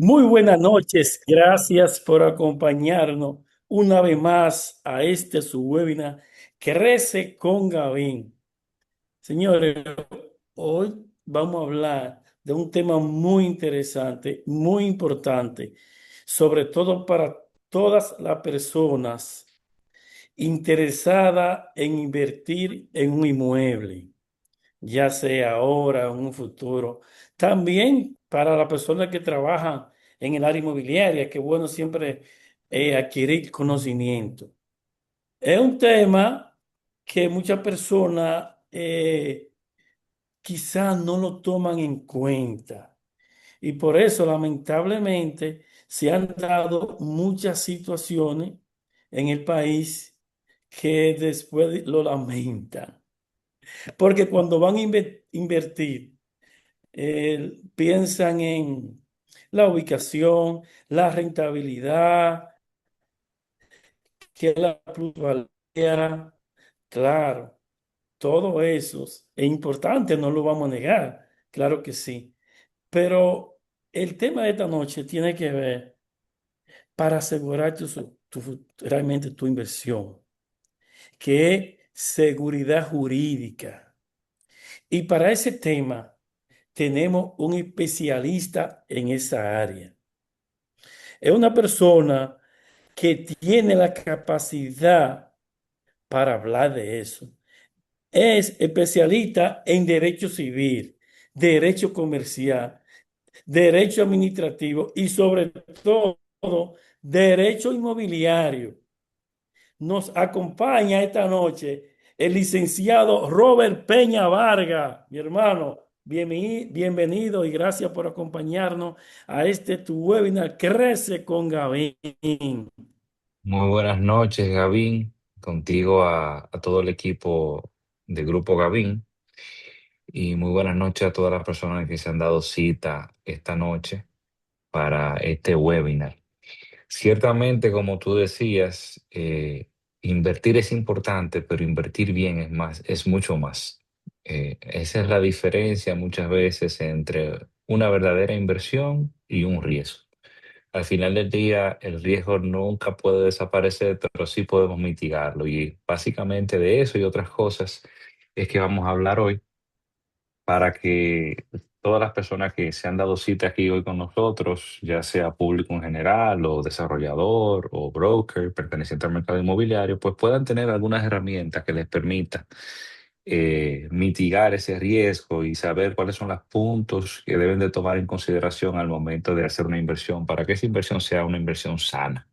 Muy buenas noches, gracias por acompañarnos una vez más a este su webinar Crece con Gavin. Señores, hoy vamos a hablar de un tema muy interesante, muy importante, sobre todo para todas las personas interesadas en invertir en un inmueble, ya sea ahora o en un futuro. También para las personas que trabajan en el área inmobiliaria, que bueno siempre adquirir conocimiento. Es un tema que muchas personas quizás no lo toman en cuenta. Y por eso, lamentablemente, se han dado muchas situaciones en el país que después lo lamentan. Porque cuando van a invertir, piensan en la ubicación, la rentabilidad, que la plusvalía, claro, todo eso es importante, no lo vamos a negar, claro que sí. Pero el tema de esta noche tiene que ver para asegurar realmente tu inversión, que es seguridad jurídica. Y para ese tema tenemos un especialista en esa área. Es una persona que tiene la capacidad para hablar de eso. Es especialista en derecho civil, derecho comercial, derecho administrativo y sobre todo derecho inmobiliario. Nos acompaña esta noche el licenciado Robert Peña Vargas, mi hermano. Bienvenido y gracias por acompañarnos a este tu webinar Crece con Gavín. Muy buenas noches, Gavín, contigo a todo el equipo de Grupo Gavín y muy buenas noches a todas las personas que se han dado cita esta noche para este webinar. Ciertamente, como tú decías, invertir es importante, pero invertir bien es más, es mucho más. Esa es la diferencia muchas veces entre una verdadera inversión y un riesgo. Al final del día, el riesgo nunca puede desaparecer, pero sí podemos mitigarlo. Y básicamente de eso y otras cosas es que vamos a hablar hoy para que todas las personas que se han dado cita aquí hoy con nosotros, ya sea público en general o desarrollador o broker perteneciente al mercado inmobiliario, pues puedan tener algunas herramientas que les permitan mitigar ese riesgo y saber cuáles son los puntos que deben de tomar en consideración al momento de hacer una inversión para que esa inversión sea una inversión sana.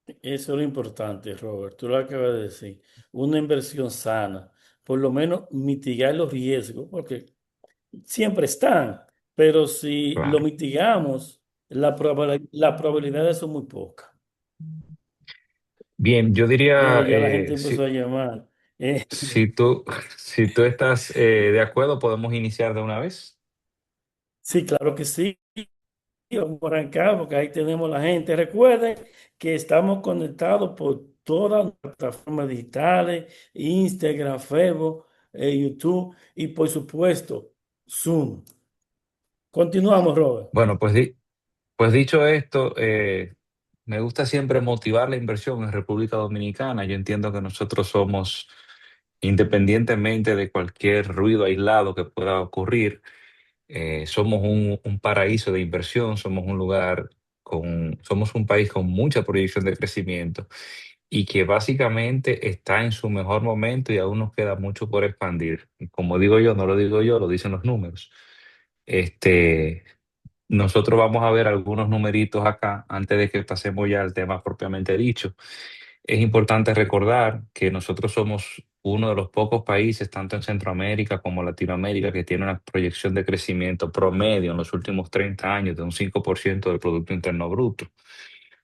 Eso es lo importante, Robert. Tú lo acabas de decir. Una inversión sana. Por lo menos mitigar los riesgos, porque siempre están, pero si lo Claro. mitigamos, la probabilidad son muy pocas. Bien, yo diría, Ya la gente empezó a llamar. Eh, si tú, si tú estás de acuerdo, podemos iniciar de una vez. sí, claro que sí. Vamos a arrancar porque ahí tenemos la gente. Recuerden que estamos conectados por todas las plataformas digitales, Instagram, Facebook, YouTube y por supuesto Zoom. Continuamos, Robert. Bueno, pues dicho esto, me gusta siempre motivar la inversión en República Dominicana. Yo entiendo que nosotros somos, independientemente de cualquier ruido aislado que pueda ocurrir, somos un paraíso de inversión, somos un lugar somos un país con mucha proyección de crecimiento y que básicamente está en su mejor momento y aún nos queda mucho por expandir. Y como digo yo, no lo digo yo, lo dicen los números. Este, nosotros vamos a ver algunos numeritos acá antes de que pasemos ya al tema propiamente dicho. Es importante recordar que nosotros somos uno de los pocos países, tanto en Centroamérica como Latinoamérica, que tiene una proyección de crecimiento promedio en los últimos 30 años de un 5% del Producto Interno Bruto.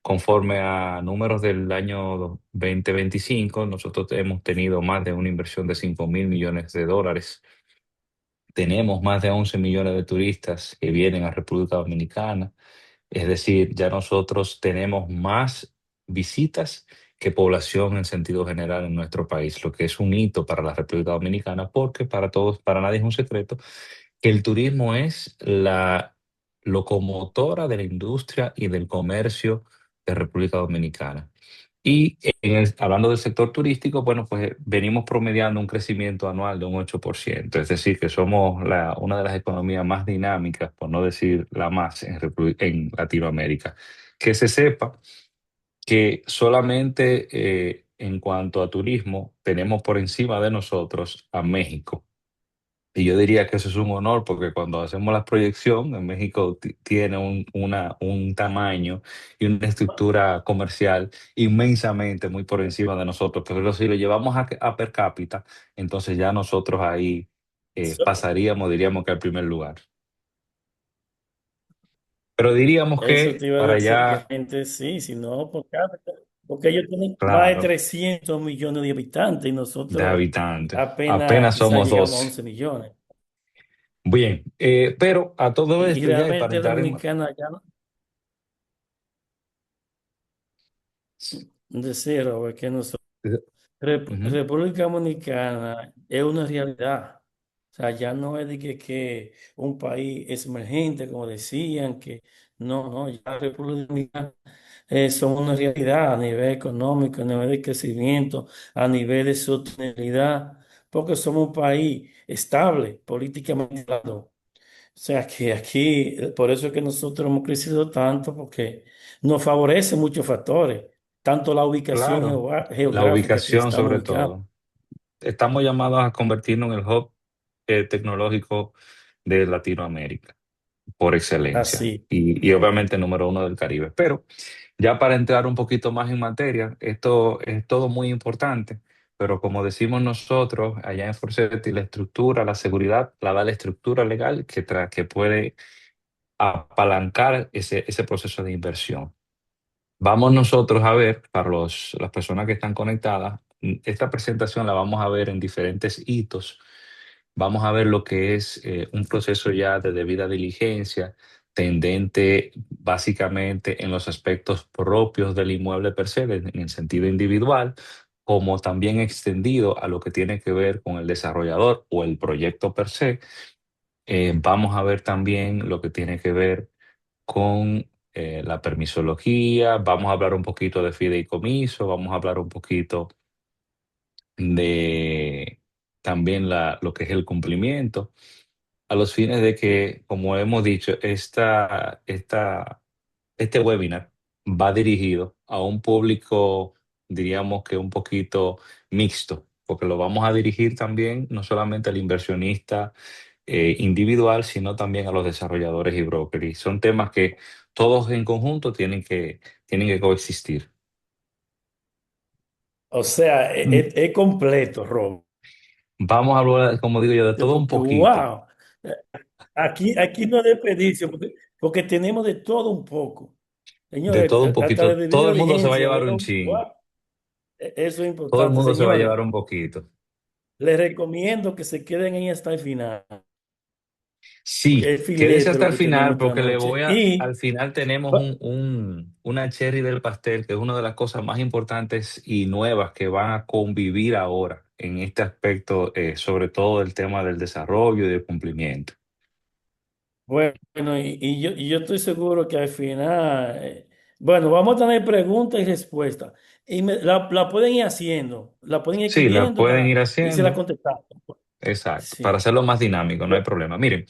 Conforme a números del año 2025, nosotros hemos tenido más de una inversión de 5.000 millones de dólares. Tenemos más de 11 millones de turistas que vienen a República Dominicana. Es decir, ya nosotros tenemos más visitas que población en sentido general en nuestro país, lo que es un hito para la República Dominicana, porque para todos, para nadie es un secreto que el turismo es la locomotora de la industria y del comercio de República Dominicana. Y hablando del sector turístico, bueno, pues venimos promediando un crecimiento anual de un 8%, es decir, que somos una de las economías más dinámicas, por no decir la más, en Latinoamérica. Que se sepa que solamente en cuanto a turismo tenemos por encima de nosotros a México. Y yo diría que eso es un honor porque cuando hacemos la proyección, en México tiene un tamaño y una estructura comercial inmensamente muy por encima de nosotros. Pero si lo llevamos a per cápita, entonces ya nosotros ahí Eso, pasaríamos, diríamos que al primer lugar. Pero diríamos eso que te iba a para decir, allá, realmente sí, si no, por cápita, porque ellos tienen más de claro, 300 millones de habitantes y de nosotros habitantes, apenas apenas quizá somos llegamos a 12. 11 millones. Bien, pero a todo Y esto ya, y para realmente entrar en... Dominicana ya no, de cero, porque nosotros, Ujú. República Dominicana es una realidad. O sea, ya no es de que un país es emergente, como decían, que no, no, ya República Dominicana son una realidad a nivel económico, a nivel de crecimiento, a nivel de sostenibilidad, porque somos un país estable políticamente hablando. O sea, que aquí, por eso es que nosotros hemos crecido tanto, porque nos favorece muchos factores, tanto la ubicación Claro, la geográfica que ubicación estamos sobre ubicados. todo. Estamos llamados a convertirnos en el hub tecnológico de Latinoamérica, por excelencia, Así. y obviamente número uno del Caribe. Pero ya para entrar un poquito más en materia, esto es todo muy importante, pero como decimos nosotros allá en Forcetti, la estructura, la seguridad, la da la estructura legal que puede apalancar ese proceso de inversión. Vamos nosotros a ver, para las personas que están conectadas, esta presentación la vamos a ver en diferentes hitos. Vamos a ver lo que es un proceso ya de debida diligencia, tendente básicamente en los aspectos propios del inmueble per se, en el sentido individual, como también extendido a lo que tiene que ver con el desarrollador o el proyecto per se. Vamos a ver también lo que tiene que ver con la permisología, vamos a hablar un poquito de fideicomiso, vamos a hablar un poquito de también lo que es el cumplimiento, a los fines de que, como hemos dicho, este webinar va dirigido a un público, diríamos que un poquito mixto, porque lo vamos a dirigir también no solamente al inversionista individual, sino también a los desarrolladores y brokers. Y son temas que todos en conjunto tienen que coexistir. O sea, Mm. es completo, Rob. Vamos a hablar, como digo yo, de todo un Porque, poquito, wow, aquí no hay desperdicio, porque tenemos de todo un poco. de Señores, todo un hasta de poquito. Todo debida el mundo se va a diligencia, llevar un veo, chin, wow, eso es todo el importante. mundo se va a Señores, llevar un poquito. les recomiendo que se queden ahí hasta el final, porque Sí, es quédese filete hasta lo el que tenemos final esta porque noche. al final tenemos Va- una cherry del pastel, que es una de las cosas más importantes y nuevas que van a convivir ahora en este aspecto, sobre todo el tema del desarrollo y del cumplimiento. bueno, y yo estoy seguro que al final, bueno, vamos a tener preguntas y respuestas. Y la pueden ir haciendo, la pueden ir Sí, la escribiendo pueden para ir irse la haciendo, contestando. exacto, para Sí. hacerlo más dinámico, no hay problema. Miren,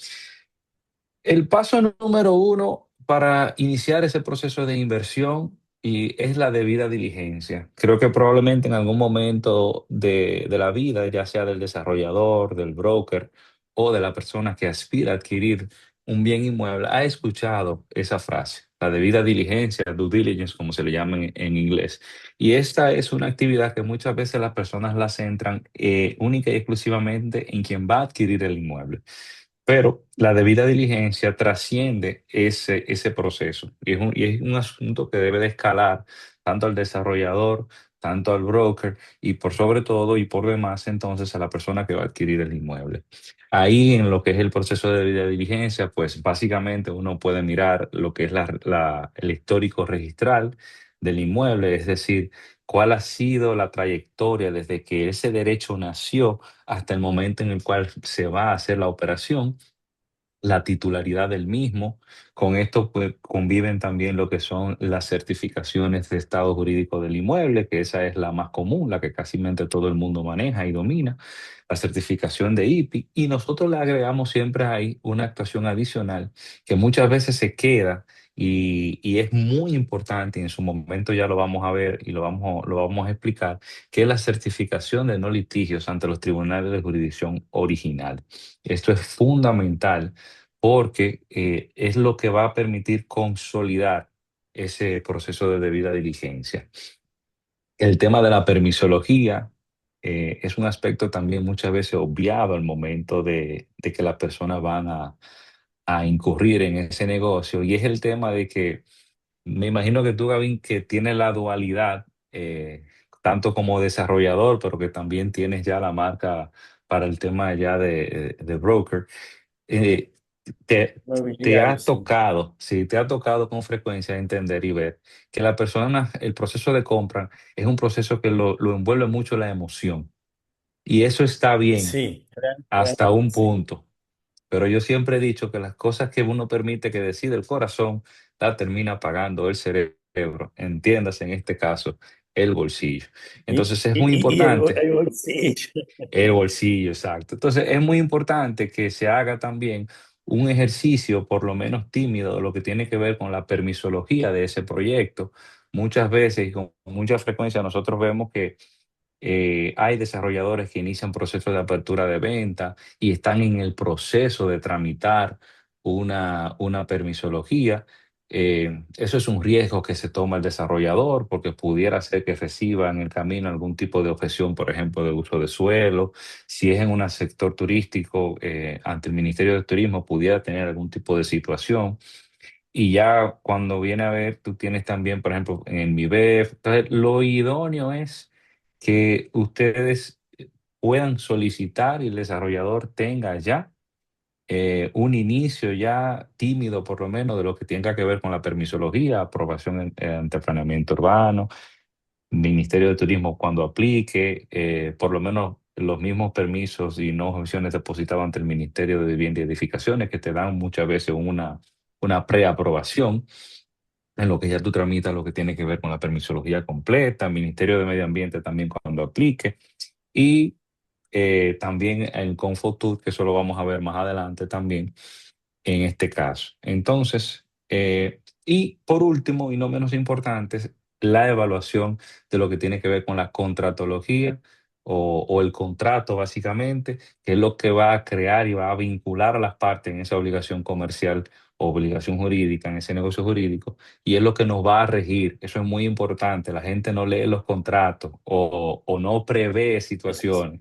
el paso número uno para iniciar ese proceso de inversión es la debida diligencia. Creo que probablemente en algún momento de la vida, ya sea del desarrollador, del broker o de la persona que aspira a adquirir un bien inmueble, ha escuchado esa frase, la debida diligencia, due diligence, como se le llama en inglés. Y esta es una actividad que muchas veces las personas la centran única y exclusivamente en quien va a adquirir el inmueble. Pero la debida diligencia trasciende ese proceso y es un asunto que debe de escalar tanto al desarrollador, tanto al broker y por sobre todo y por demás entonces a la persona que va a adquirir el inmueble. Ahí en lo que es el proceso de debida diligencia, pues básicamente uno puede mirar lo que es el histórico registral del inmueble, es decir, cuál ha sido la trayectoria desde que ese derecho nació hasta el momento en el cual se va a hacer la operación. la titularidad del mismo. Con esto pues, conviven también lo que son las certificaciones de estado jurídico del inmueble, que esa es la más común, la que casi todo el mundo maneja y domina, la certificación de IPI. Y nosotros le agregamos siempre ahí una actuación adicional que muchas veces se queda y es muy importante, y en su momento ya lo vamos a ver y lo vamos a explicar, que es la certificación de no litigios ante los tribunales de jurisdicción original. Esto es fundamental porque es lo que va a permitir consolidar ese proceso de debida diligencia. El tema de la permisología es un aspecto también muchas veces obviado al momento de que las personas van a incurrir en ese negocio, y es el tema de que me imagino que tú, Gavin, que tienes la dualidad, tanto como desarrollador, pero que también tienes ya la marca para el tema ya de broker. eh, te Mobiliario, ha sí. tocado, sí, te ha tocado con frecuencia entender y ver que la persona, el proceso de compra es un proceso que lo envuelve mucho la emoción. Y eso está bien Sí, hasta un sí. punto. Pero yo siempre he dicho que las cosas que uno permite que decide el corazón, la termina pagando el cerebro. Entiéndase en este caso, el bolsillo. Entonces es muy Y importante. el bolsillo. El bolsillo, exacto. Entonces es muy importante que se haga también un ejercicio, por lo menos tímido, de lo que tiene que ver con la permisología de ese proyecto. Muchas veces y con mucha frecuencia nosotros vemos que hay desarrolladores que inician procesos de apertura de venta y están en el proceso de tramitar una permisología. Eso es un riesgo que se toma el desarrollador porque pudiera ser que reciba en el camino algún tipo de objeción, por ejemplo, de uso de suelo. Si es en un sector turístico, ante el Ministerio de Turismo pudiera tener algún tipo de situación. Y ya cuando viene a ver, tú tienes también, por ejemplo, en el MIBEF. Entonces, lo idóneo es que ustedes puedan solicitar y el desarrollador tenga ya un inicio ya tímido, por lo menos, de lo que tenga que ver con la permisología, aprobación ante planeamiento urbano, Ministerio de Turismo cuando aplique, por lo menos los mismos permisos y no objeciones depositados ante el Ministerio de Vivienda y Edificaciones, que te dan muchas veces una preaprobación en lo que ya tú tramitas lo que tiene que ver con la permisología completa, Ministerio de Medio Ambiente también cuando aplique, y también el Confotud, que eso lo vamos a ver más adelante también en este caso. Entonces, y por último, y no menos importante, es la evaluación de lo que tiene que ver con la contratología o el contrato, básicamente, que es lo que va a crear y va a vincular a las partes en esa obligación comercial o obligación jurídica, en ese negocio jurídico, y es lo que nos va a regir. Eso es muy importante. La gente no lee los contratos o no prevé Eso sí. situaciones.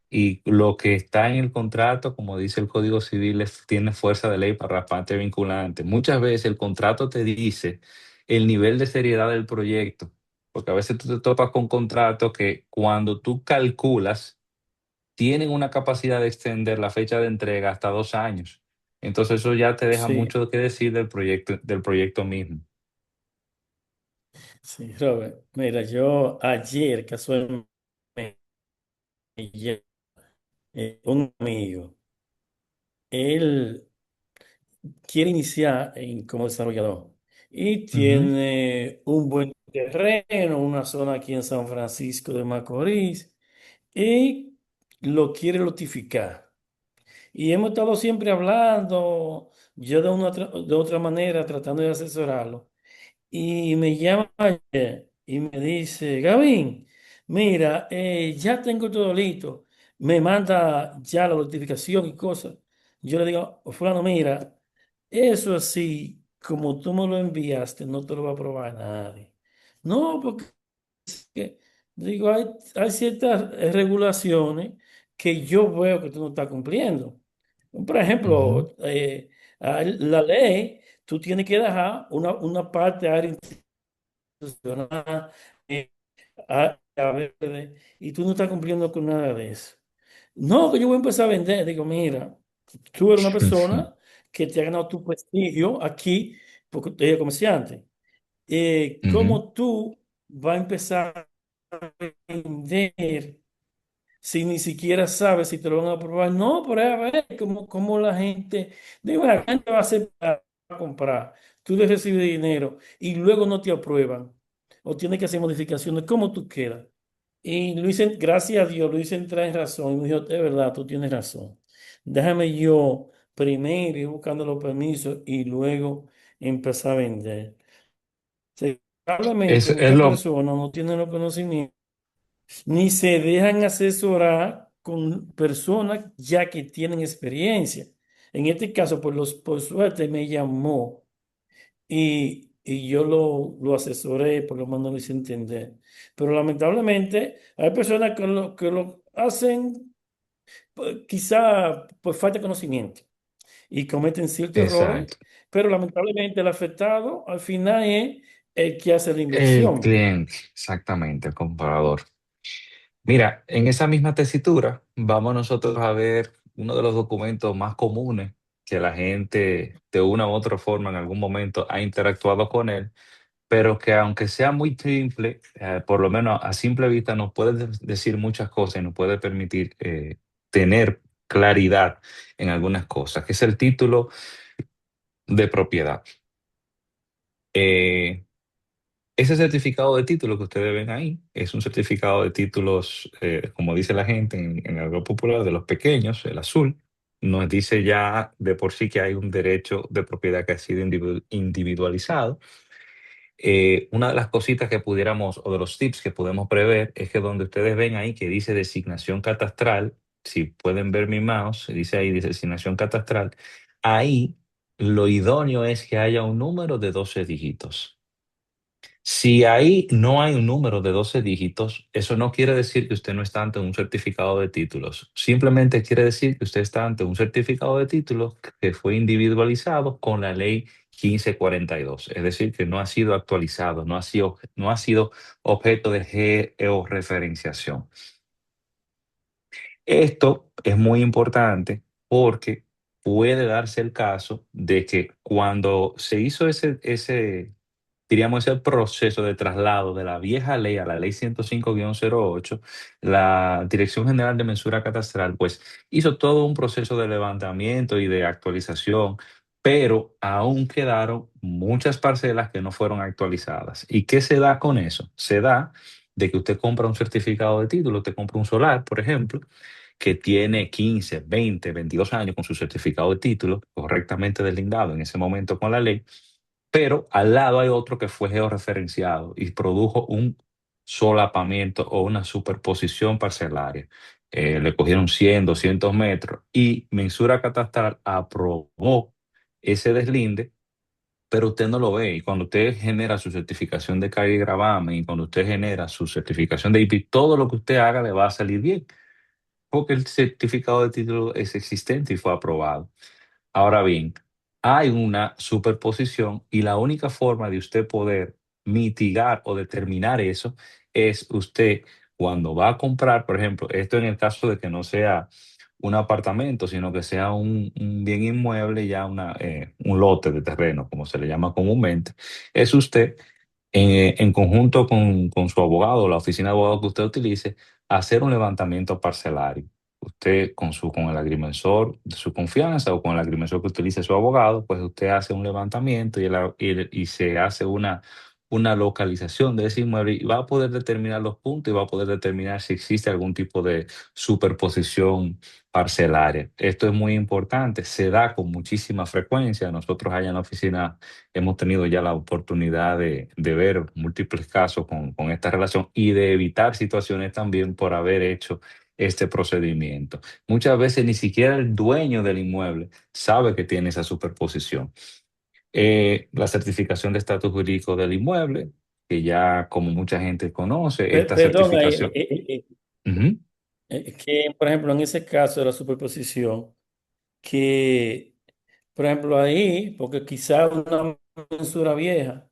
Y lo que está en el contrato, como dice el Código Civil, tiene fuerza de ley para parte vinculante. Muchas veces el contrato te dice el nivel de seriedad del proyecto, porque a veces tú te topas con contratos que cuando tú calculas, tienen una capacidad de extender la fecha de entrega hasta 2 años. Entonces eso ya te deja Sí, mucho que decir del proyecto mismo. sí, Robert. Mira, yo ayer casualmente un amigo, él quiere iniciar como desarrollador y Ujú, tiene un buen terreno, una zona aquí en San Francisco de Macorís y lo quiere lotificar. Y hemos estado siempre hablando, yo de otra manera tratando de asesorarlo. Y me llama ayer y me dice, Gavin, mira, ya tengo todo listo. Me manda ya la notificación y cosas. Yo le digo, fulano, mira, eso así, como tú me lo enviaste, no te lo va a probar nadie. No, porque que, digo, hay ciertas regulaciones que yo veo que tú no estás cumpliendo. Por ujú, ejemplo, la ley, tú tienes que dejar una parte área institucional, eh, área verde, y tú no estás cumpliendo con nada de eso. No, que yo voy a empezar a vender. Digo, mira, tú eres una persona que te ha ganado tu prestigio aquí porque tú eres comerciante. ujú, ¿Cómo tú vas a empezar a vender si ni siquiera sabes si te lo van a aprobar? No, pero a ver cómo la gente, digo, la gente va a hacer para comprar, tú le recibes dinero y luego no te aprueban o tienes que hacer modificaciones, ¿cómo tú quedas? Y Luis, gracias a Dios, Luis entra en razón y me dijo, de verdad, tú tienes razón. Déjame yo primero ir buscando los permisos y luego empezar a vender. Sí, probablemente Es muchas lo, personas no tienen los conocimientos ni se dejan asesorar con personas ya que tienen experiencia. En este caso, por suerte, me llamó y yo lo asesoré, por lo menos lo hice entender. Pero lamentablemente hay personas que lo hacen pues, quizá por falta de conocimiento y cometen ciertos errores, exacto. pero lamentablemente el afectado al final es el que hace la El inversión. cliente, exactamente, el comprador. Mira, en esa misma tesitura, vamos nosotros a ver uno de los documentos más comunes que la gente de una u otra forma en algún momento ha interactuado con él, pero que aunque sea muy simple, por lo menos a simple vista nos puede decir muchas cosas y nos puede permitir tener claridad en algunas cosas, que es el título de propiedad. Eh, Ese certificado de título que ustedes ven ahí es un certificado de títulos, como dice la gente en algo popular, de los pequeños, el azul. Nos dice ya de por sí que hay un derecho de propiedad que ha sido individualizado. Una de las cositas que pudiéramos, o de los tips que podemos prever, es que donde ustedes ven ahí que dice designación catastral, si pueden ver mi mouse, dice ahí dice designación catastral, ahí lo idóneo es que haya un número de 12 dígitos. Si ahí no hay un número de 12 dígitos, eso no quiere decir que usted no está ante un certificado de títulos. Simplemente quiere decir que usted está ante un certificado de títulos que fue individualizado con la ley 1542. Es decir, que no ha sido actualizado, no ha sido objeto de georreferenciación. Esto es muy importante porque puede darse el caso de que cuando se hizo diríamos, ese proceso de traslado de la vieja ley a la ley 105-08, la Dirección General de Mensura Catastral, pues hizo todo un proceso de levantamiento y de actualización, pero aún quedaron muchas parcelas que no fueron actualizadas. ¿Y qué se da con eso? Se da de que usted compra un certificado de título, usted compra un solar, por ejemplo, que tiene 15, 20, 22 años con su certificado de título correctamente deslindado en ese momento con la ley, pero al lado hay otro que fue georreferenciado y produjo un solapamiento o una superposición parcelaria. Le cogieron 100, 200 metros y Mensura Catastral aprobó ese deslinde, pero usted no lo ve. Y cuando usted genera su certificación de carga y gravamen y cuando usted genera su certificación de IP, todo lo que usted haga le va a salir bien, porque el certificado de título es existente y fue aprobado. Ahora bien, hay una superposición y la única forma de usted poder mitigar o determinar eso es usted cuando va a comprar, por ejemplo, esto en el caso de que no sea un apartamento, sino que sea un bien inmueble, ya un lote de terreno, como se le llama comúnmente, es usted en conjunto con su abogado, la oficina de abogado que usted utilice, hacer un levantamiento parcelario. Usted con el agrimensor de su confianza o con el agrimensor que utilice su abogado, pues usted hace un levantamiento y se hace una localización de ese inmueble y va a poder determinar los puntos y va a poder determinar si existe algún tipo de superposición parcelaria. Esto es muy importante, se da con muchísima frecuencia. Nosotros allá en la oficina hemos tenido ya la oportunidad de ver múltiples casos con esta relación y de evitar situaciones también por haber hecho este procedimiento. Muchas veces ni siquiera el dueño del inmueble sabe que tiene esa superposición. La certificación de estatus jurídico del inmueble, que ya como mucha gente conoce, esta Perdón, certificación. Ujú, que por ejemplo en ese caso de la superposición, que, por ejemplo, ahí, porque quizá una mensura vieja ujú.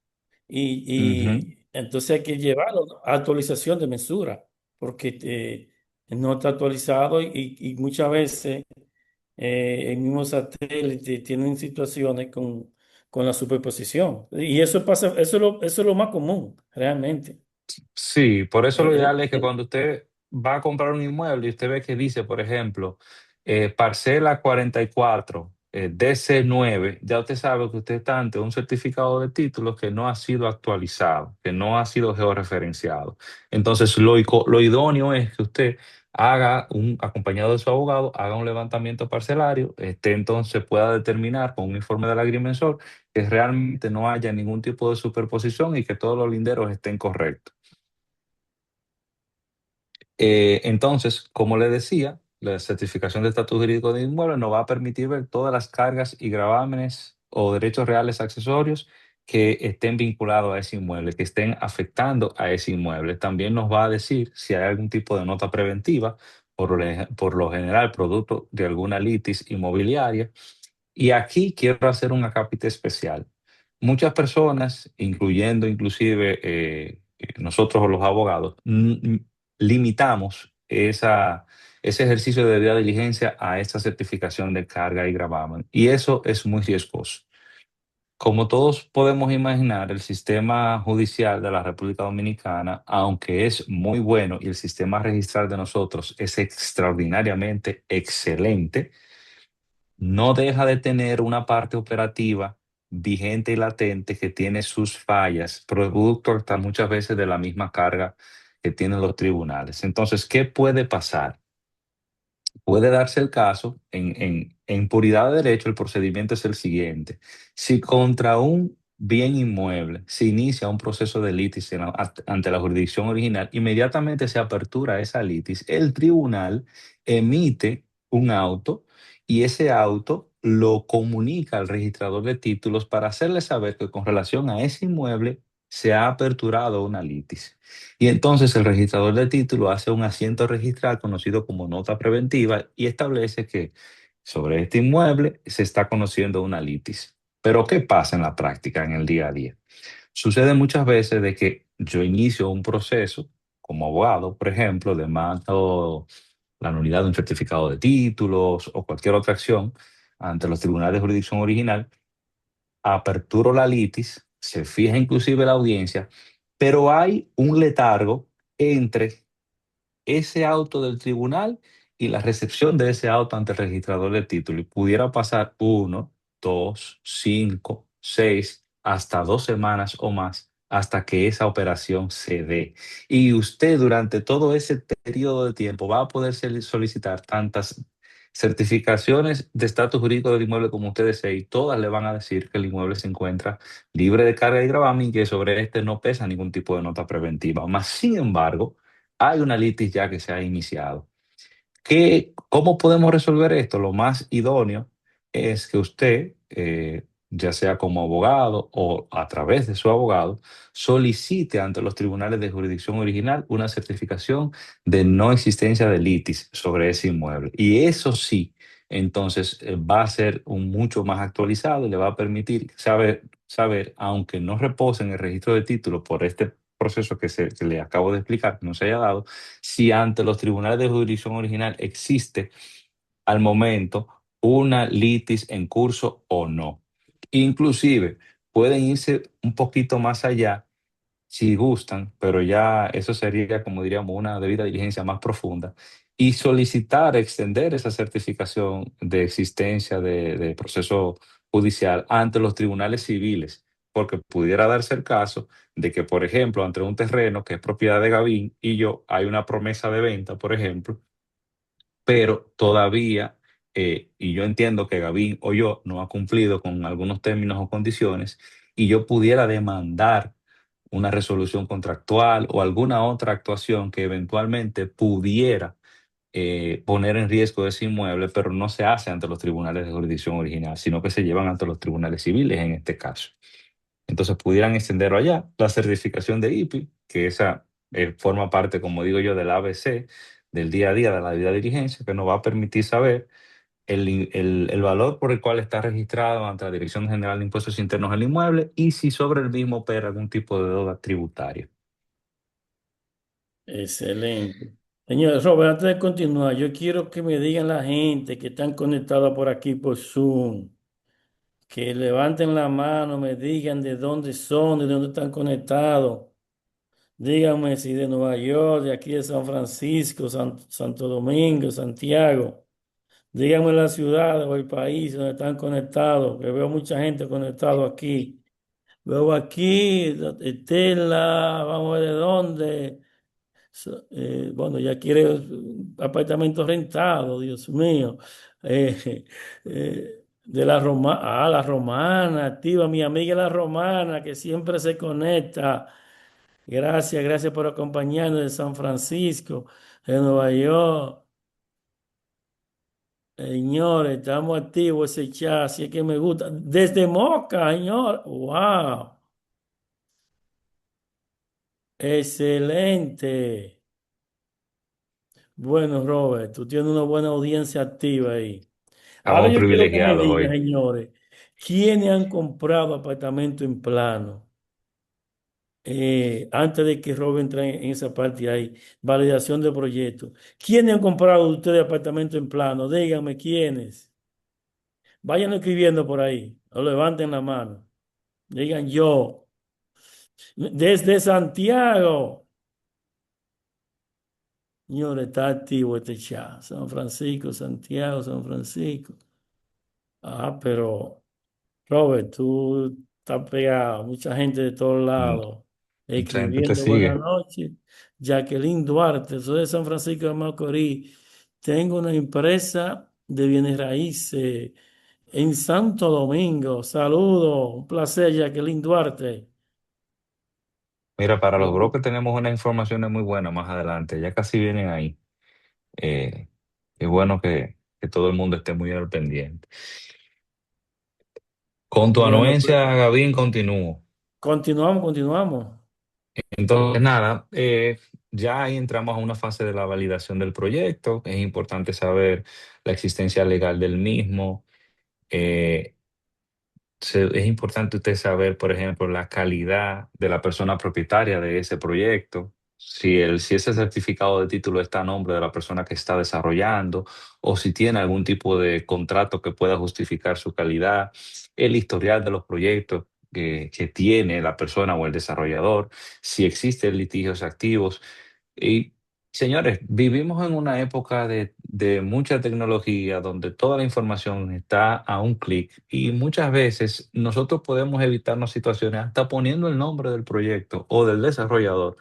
y entonces hay que llevarlo a actualización de mensura, porque no está actualizado y muchas veces el mismo satélite tienen situaciones con la superposición. Y eso pasa, eso es lo más común, realmente. Sí, por eso lo Eh, ideal es que eh, cuando usted va a comprar un inmueble y usted ve que dice, por ejemplo, parcela 44, DC9, ya usted sabe que usted está ante un certificado de títulos que no ha sido actualizado, que no ha sido georreferenciado. Entonces, lo idóneo es que usted acompañado de su abogado, haga un levantamiento parcelario, entonces pueda determinar con un informe del agrimensor que realmente no haya ningún tipo de superposición y que todos los linderos estén correctos. Entonces, como le decía, la certificación de estatus jurídico de inmueble nos va a permitir ver todas las cargas y gravámenes o derechos reales accesorios que estén vinculados a ese inmueble, que estén afectando a ese inmueble. También nos va a decir si hay algún tipo de nota preventiva, por lo general producto de alguna litis inmobiliaria. Y aquí quiero hacer un acápite especial. Muchas personas, incluyendo inclusive nosotros los abogados, limitamos ese ejercicio de debida diligencia a esta certificación de carga y gravamen. Y eso es muy riesgoso. Como todos podemos imaginar, el sistema judicial de la República Dominicana, aunque es muy bueno y el sistema registral de nosotros es extraordinariamente excelente, no deja de tener una parte operativa vigente y latente que tiene sus fallas, producto hasta muchas veces de la misma carga que tienen los tribunales. Entonces, ¿qué puede pasar? Puede darse el caso, en puridad de derecho, el procedimiento es el siguiente. Si contra un bien inmueble se inicia un proceso de litis ante la jurisdicción original, inmediatamente se apertura esa litis, el tribunal emite un auto y ese auto lo comunica al registrador de títulos para hacerle saber que con relación a ese inmueble se ha aperturado una litis. Y entonces el registrador de título hace un asiento registral conocido como nota preventiva y establece que sobre este inmueble se está conociendo una litis. Pero ¿qué pasa en la práctica, en el día a día? Sucede muchas veces de que yo inicio un proceso como abogado, por ejemplo, demando la nulidad de un certificado de títulos o cualquier otra acción ante los tribunales de jurisdicción original, aperturo la litis, se fija inclusive la audiencia, pero hay un letargo entre ese auto del tribunal y la recepción de ese auto ante el registrador de título. Y pudiera pasar 1, 2, 5, 6, hasta 2 semanas o más hasta que esa operación se dé. Y usted durante todo ese periodo de tiempo va a poder solicitar tantas certificaciones de estatus jurídico del inmueble como usted desee y todas le van a decir que el inmueble se encuentra libre de carga y gravamen y que sobre este no pesa ningún tipo de nota preventiva. Más sin embargo, hay una litis ya que se ha iniciado. ¿Cómo podemos resolver esto? Lo más idóneo es que usted, ya sea como abogado o a través de su abogado, solicite ante los tribunales de jurisdicción original una certificación de no existencia de litis sobre ese inmueble. Y eso sí, entonces va a ser un mucho más actualizado y le va a permitir saber, aunque no repose en el registro de títulos por este proceso que le acabo de explicar, que no se haya dado, si ante los tribunales de jurisdicción original existe al momento una litis en curso o no. Inclusive pueden irse un poquito más allá si gustan, pero ya eso sería, como diríamos, una debida diligencia más profunda y solicitar extender esa certificación de existencia de proceso judicial ante los tribunales civiles, porque pudiera darse el caso de que, por ejemplo, ante un terreno que es propiedad de Gavín y yo hay una promesa de venta, por ejemplo, pero todavía, y yo entiendo que Gavín o yo no ha cumplido con algunos términos o condiciones, y yo pudiera demandar una resolución contractual o alguna otra actuación que eventualmente pudiera poner en riesgo ese inmueble, pero no se hace ante los tribunales de jurisdicción original, sino que se llevan ante los tribunales civiles en este caso. Entonces pudieran extenderlo allá. La certificación de IPI, que esa forma parte, como digo yo, del ABC, del día a día, de la debida diligencia, que nos va a permitir saber el valor por el cual está registrado ante la Dirección General de Impuestos Internos del inmueble y si sobre el mismo opera algún tipo de deuda tributaria. Excelente. Señor Robert, antes de continuar, yo quiero que me digan la gente que están conectados por aquí por Zoom, que levanten la mano, me digan de dónde son, de dónde están conectados. Dígame si de Nueva York, de aquí de San Francisco, Santo Domingo, Santiago. Dígame la ciudad o el país donde están conectados, que veo mucha gente conectado aquí. Veo aquí, Estela, vamos a ver de dónde. Bueno, ya quiere un apartamento rentado, Dios mío. De la la romana, activa, mi amiga la romana, que siempre se conecta. Gracias, gracias por acompañarnos de San Francisco, de Nueva York. Señores, estamos activos ese chat, así es que me gusta. Desde Moca, señor. Wow, excelente. Bueno, Robert, tú tienes una buena audiencia activa ahí. Ahora Estamos yo quiero que me privilegiados digan, hoy. señores, ¿quiénes han comprado apartamento en plano? Antes de que Robert entre en esa parte ahí, validación de proyecto. ¿Quiénes han comprado ustedes apartamento en plano? Díganme quiénes. Vayan escribiendo por ahí, o levanten la mano. Digan yo. Desde Santiago. Señores, está activo este chat. San Francisco, Santiago, San Francisco. Ah, pero Robert, tú estás pegado. Mucha gente de todos Mm, lados Mucha gente te escribiendo buenas sigue. noches. Jacqueline Duarte, soy de San Francisco de Macorís. Tengo una empresa de bienes raíces en Santo Domingo. Saludos. Un placer, Jacqueline Duarte. Mira, para los brokers tenemos unas informaciones muy buenas más adelante. Ya casi vienen ahí. Eh, es bueno que todo el mundo esté muy al pendiente. Con tu Bueno, pues, anuencia, Gavín, continúo. continuamos. Entonces, nada, ya ahí entramos a una fase de la validación del proyecto. Es importante saber la existencia legal del mismo. Eh, es importante usted saber, por ejemplo, la calidad de la persona propietaria de ese proyecto, si ese certificado de título está a nombre de la persona que está desarrollando o si tiene algún tipo de contrato que pueda justificar su calidad, el historial de los proyectos que tiene la persona o el desarrollador, si existen litigios activos. Y señores, vivimos en una época de mucha tecnología donde toda la información está a un clic y muchas veces nosotros podemos evitarnos situaciones hasta poniendo el nombre del proyecto o del desarrollador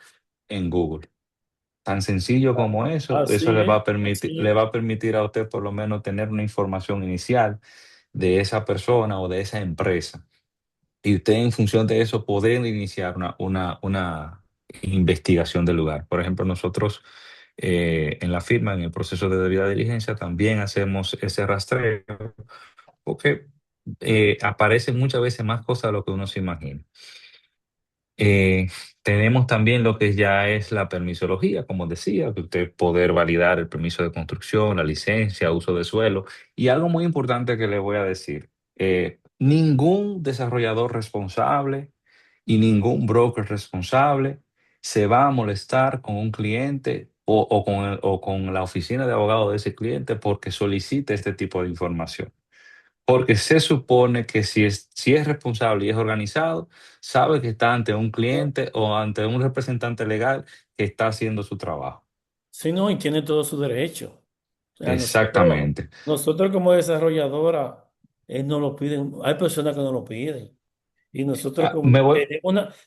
en Google. Tan sencillo como eso Así es, le así va es. a permitir a usted por lo menos tener una información inicial de esa persona o de esa empresa. Y usted en función de eso poder iniciar una investigación del lugar. Por ejemplo, nosotros en la firma, en el proceso de debida diligencia, también hacemos ese rastreo porque aparecen muchas veces más cosas de lo que uno se imagina. Eh, tenemos también lo que ya es la permisología, como decía, que usted poder validar el permiso de construcción, la licencia, uso de suelo. Y algo muy importante que le voy a decir, ningún desarrollador responsable y ningún broker responsable se va a molestar con un cliente o con la oficina de abogado de ese cliente porque solicite este tipo de información. Porque se supone que si es responsable y es organizado, sabe que está ante un cliente o ante un representante legal que está haciendo su trabajo. Sí, no, y tiene todo su derecho. O sea, Exactamente. nosotros como desarrolladora, nos lo piden, hay personas que nos lo piden. Y nosotros Ah, me voy.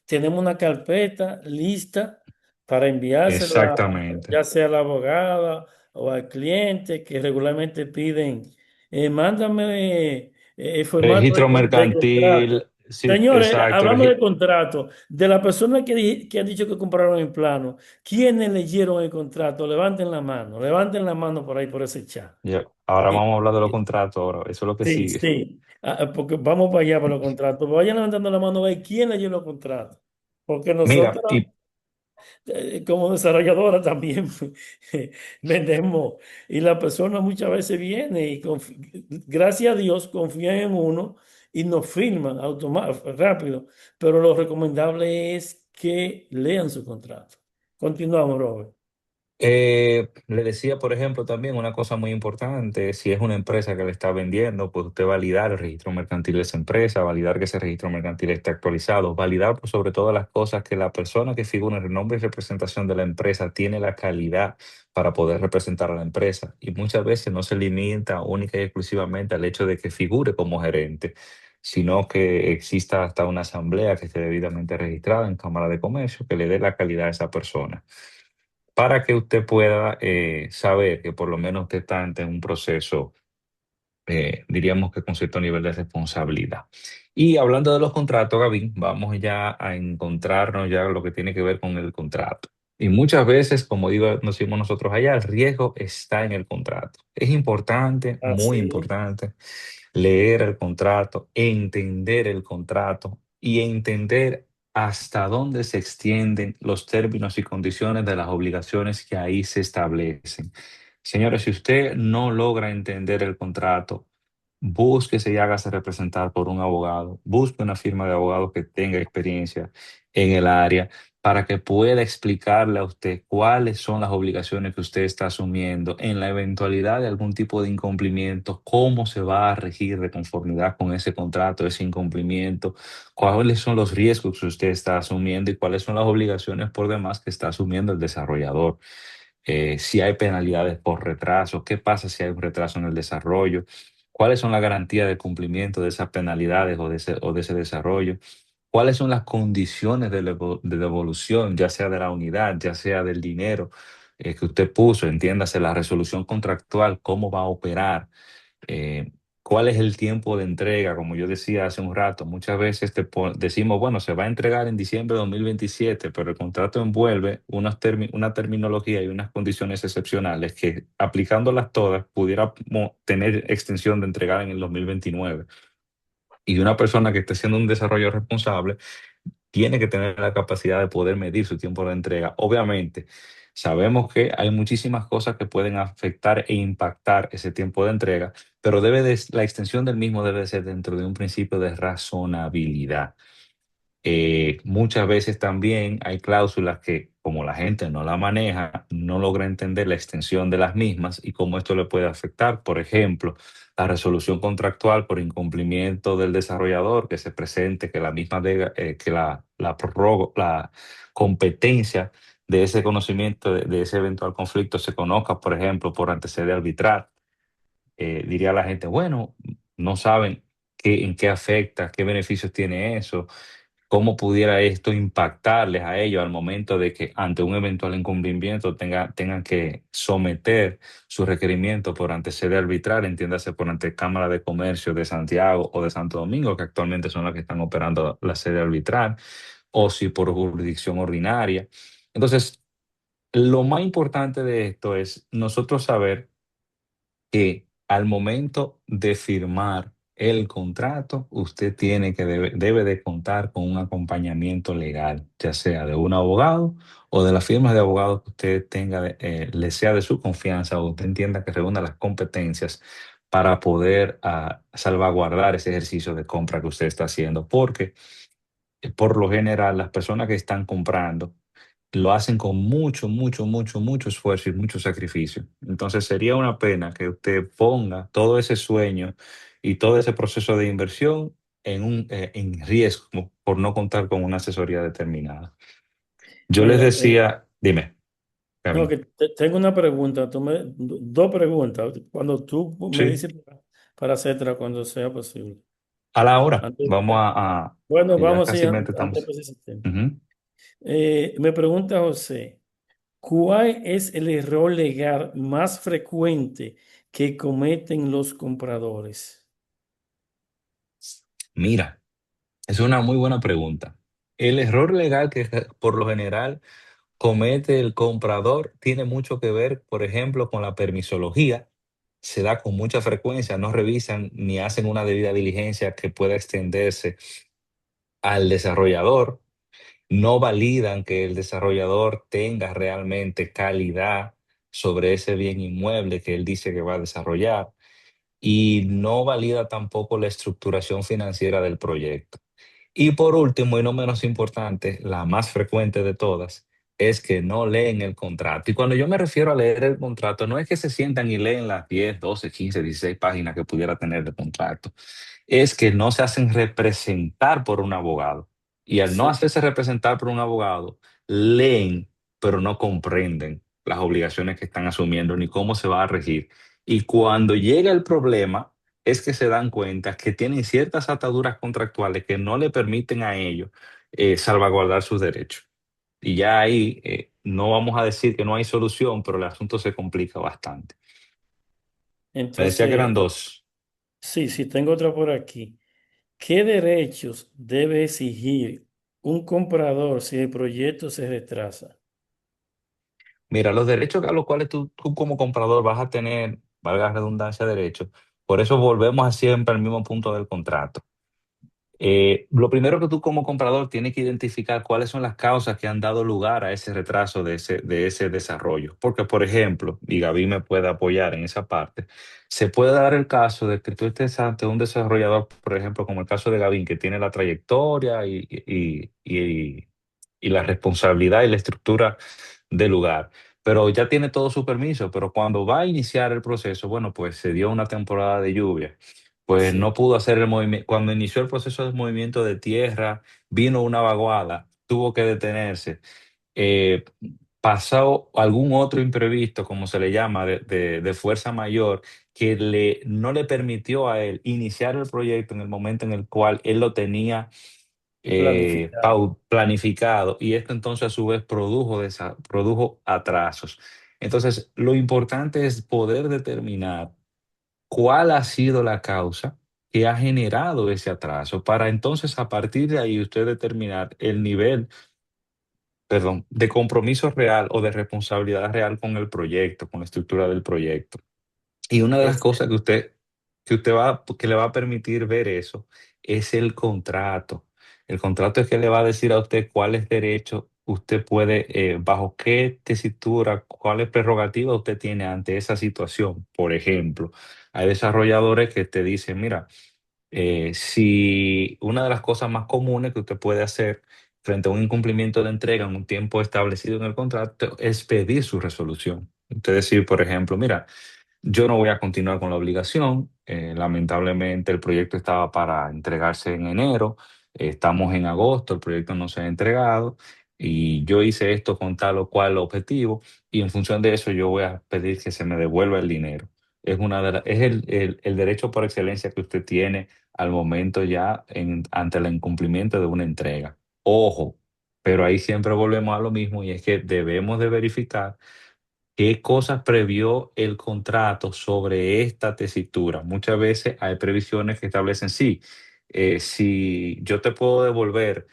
tenemos una carpeta lista para enviársela, Exactamente. ya sea a la abogada o al cliente que regularmente piden, mándame el formato Registro de contrato. mercantil, sí, Señores, exacto. hablando de contrato, de las personas que han dicho que compraron en plano, ¿quiénes leyeron el contrato? Levanten la mano por ahí, por ese chat. Ya, ahora Eh, vamos a hablar de los eh, contratos, ahora, eso es lo que Sí, sigue. sí. Porque vamos para allá para los contratos. Vayan levantando la mano a ver quién leyó los contratos. Porque Mira, nosotros, y como desarrolladora, también vendemos. Y la persona muchas veces viene y gracias a Dios confían en uno y nos firman rápido. Pero lo recomendable es que lean su contrato. Continuamos, Robert. Le decía, por ejemplo, también una cosa muy importante, si es una empresa que le está vendiendo, pues usted validar el registro mercantil de esa empresa, validar que ese registro mercantil esté actualizado, validar por sobre todas las cosas que la persona que figura en el nombre y representación de la empresa tiene la calidad para poder representar a la empresa. Y muchas veces no se limita única y exclusivamente al hecho de que figure como gerente, sino que exista hasta una asamblea que esté debidamente registrada en Cámara de Comercio que le dé la calidad a esa persona para que usted pueda saber que por lo menos usted está ante un proceso, diríamos que con cierto nivel de responsabilidad. Y hablando de los contratos, Gaby, vamos ya a encontrarnos ya lo que tiene que ver con el contrato. Y muchas veces, como digo, nos decimos nosotros allá, el riesgo está en el contrato. Es importante, muy Así es. importante, leer el contrato, entender el contrato y entender hasta dónde se extienden los términos y condiciones de las obligaciones que ahí se establecen. Señores, si usted no logra entender el contrato, búsquese y hágase representar por un abogado, busque una firma de abogados que tenga experiencia en el área para que pueda explicarle a usted cuáles son las obligaciones que usted está asumiendo en la eventualidad de algún tipo de incumplimiento, cómo se va a regir de conformidad con ese contrato, ese incumplimiento, cuáles son los riesgos que usted está asumiendo y cuáles son las obligaciones por demás que está asumiendo el desarrollador. Si hay penalidades por retraso, qué pasa si hay un retraso en el desarrollo, cuáles son las garantías de cumplimiento de esas penalidades o de ese desarrollo, cuáles son las condiciones de devolución, ya sea de la unidad, ya sea del dinero que usted puso, entiéndase la resolución contractual, cómo va a operar, eh, cuál es el tiempo de entrega, como yo decía hace un rato, muchas veces decimos, bueno, se va a entregar en diciembre de 2027, pero el contrato envuelve una terminología y unas condiciones excepcionales que aplicándolas todas pudiera tener extensión de entregar en el 2029. Y una persona que esté haciendo un desarrollo responsable tiene que tener la capacidad de poder medir su tiempo de entrega. Obviamente, sabemos que hay muchísimas cosas que pueden afectar e impactar ese tiempo de entrega, pero la extensión del mismo debe ser dentro de un principio de razonabilidad. Muchas veces también hay cláusulas que, como la gente no la maneja, no logra entender la extensión de las mismas y cómo esto le puede afectar. Por ejemplo, la resolución contractual por incumplimiento del desarrollador que se presente, que la misma que la competencia de ese conocimiento, de ese eventual conflicto se conozca, por ejemplo, por anteceder arbitral. Diría la gente, bueno, no saben en qué afecta, qué beneficios tiene eso, cómo pudiera esto impactarles a ellos al momento de que ante un eventual incumplimiento tengan que someter su requerimiento por anteceder arbitral, entiéndase por ante Cámara de Comercio de Santiago o de Santo Domingo, que actualmente son las que están operando la sede arbitral, o si por jurisdicción ordinaria. Entonces, lo más importante de esto es nosotros saber que al momento de firmar el contrato, usted debe de contar con un acompañamiento legal, ya sea de un abogado o de la firma de abogados que usted tenga, le sea de su confianza o usted entienda que reúna las competencias para poder salvaguardar ese ejercicio de compra que usted está haciendo. Porque por lo general las personas que están comprando lo hacen con mucho, mucho, mucho, mucho esfuerzo y mucho sacrificio. Entonces sería una pena que usted ponga todo ese sueño y todo ese proceso de inversión en riesgo por no contar con una asesoría determinada. Yo les Mira, decía, dime, no, Kevin, que tengo una pregunta, dos preguntas. Cuando tú me sí, dices para hacértela cuando sea posible. a la hora, Antes, vamos bueno, que ya vamos, sí, casi mente antes estamos. de ese tema. Ujú. Me pregunta José, ¿cuál es el error legal más frecuente que cometen los compradores? Mira, es una muy buena pregunta. El error legal que por lo general comete el comprador tiene mucho que ver, por ejemplo, con la permisología. Se da con mucha frecuencia, no revisan ni hacen una debida diligencia que pueda extenderse al desarrollador, no validan que el desarrollador tenga realmente calidad sobre ese bien inmueble que él dice que va a desarrollar y no valida tampoco la estructuración financiera del proyecto. Y por último, y no menos importante, la más frecuente de todas, es que no leen el contrato. Y cuando yo me refiero a leer el contrato, no es que se sientan y leen las 10, 12, 15, 16 páginas que pudiera tener el contrato, es que no se hacen representar por un abogado. Y al no Sí. hacerse representar por un abogado, leen, pero no comprenden las obligaciones que están asumiendo ni cómo se va a regir. Y cuando llega el problema, es que se dan cuenta que tienen ciertas ataduras contractuales que no le permiten a ellos salvaguardar sus derechos. Y ya ahí no vamos a decir que no hay solución, pero el asunto se complica bastante. Me decía que eran Entonces, dos. sí, sí, tengo otra por aquí. ¿Qué derechos debe exigir un comprador si el proyecto se retrasa? Mira, los derechos a los cuales tú como comprador vas a tener, valga la redundancia, derechos, por eso volvemos a siempre al mismo punto del contrato. Lo primero que tú como comprador tienes que identificar cuáles son las causas que han dado lugar a ese retraso de ese desarrollo. Porque, por ejemplo, y Gaby me puede apoyar en esa parte, se puede dar el caso de que tú estés ante un desarrollador, por ejemplo, como el caso de Gavín, que tiene la trayectoria y la responsabilidad y la estructura del lugar. Pero ya tiene todo su permiso, pero cuando va a iniciar el proceso, bueno, pues se dio una temporada de lluvia, pues no Sí, pudo hacer el movimiento. Cuando inició el proceso de movimiento de tierra, vino una vaguada, tuvo que detenerse. Eh, Pasó algún otro imprevisto, como se le llama, de fuerza mayor, que no le permitió a él iniciar el proyecto en el momento en el cual él lo tenía planificado. planificado, y esto entonces a su vez produjo atrasos. Entonces, lo importante es poder determinar cuál ha sido la causa que ha generado ese atraso, para entonces a partir de ahí usted determinar el nivel, perdón, de compromiso real o de responsabilidad real con el proyecto, con la estructura del proyecto. Y una de las Este, cosas que le va a permitir ver eso es el contrato. El contrato es que le va a decir a usted cuáles derechos usted puede, bajo qué tesitura, cuáles prerrogativas usted tiene ante esa situación. Por ejemplo, hay desarrolladores que te dicen, mira, si una de las cosas más comunes que usted puede hacer frente a un incumplimiento de entrega en un tiempo establecido en el contrato es pedir su resolución. Usted decir, por ejemplo, mira, yo no voy a continuar con la obligación. Lamentablemente el proyecto estaba para entregarse en enero. Estamos en agosto, el proyecto no se ha entregado y yo hice esto con tal o cual objetivo, y en función de eso yo voy a pedir que se me devuelva el dinero. Es el derecho por excelencia que usted tiene al momento ya ante el incumplimiento de una entrega. Ojo, pero ahí siempre volvemos a lo mismo, y es que debemos de verificar qué cosas previó el contrato sobre esta tesitura. Muchas veces hay previsiones que establecen, sí, si yo te puedo devolver,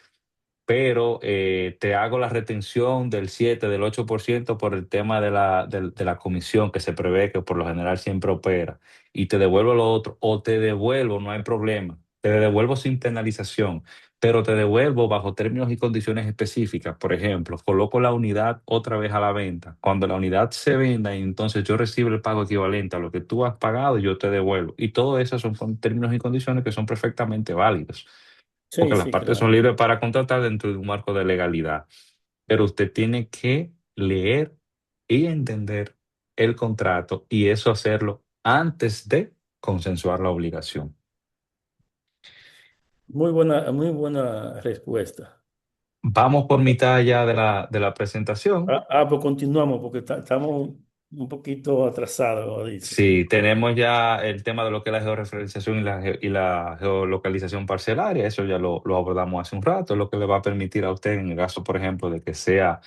pero te hago la retención del 7, del 8% por el tema de la comisión que se prevé, que por lo general siempre opera, y te devuelvo lo otro, o te devuelvo, no hay problema, te devuelvo sin penalización, pero te devuelvo bajo términos y condiciones específicas. Por ejemplo, coloco la unidad otra vez a la venta. Cuando la unidad se venda, y entonces yo recibo el pago equivalente a lo que tú has pagado, yo te devuelvo. Y todo eso son términos y condiciones que son perfectamente válidos, sí, porque las sí, partes son claro. libres para contratar dentro de un marco de legalidad. Pero usted tiene que leer y entender el contrato, y eso hacerlo antes de consensuar la obligación. Muy buena respuesta. Vamos por mitad ya de la presentación. Pues continuamos porque estamos un poquito atrasados, como dice. Sí, tenemos ya el tema de lo que es la georreferenciación y la geolocalización parcelaria. Eso ya lo abordamos hace un rato, lo que le va a permitir a usted, en el caso, por ejemplo, de que sea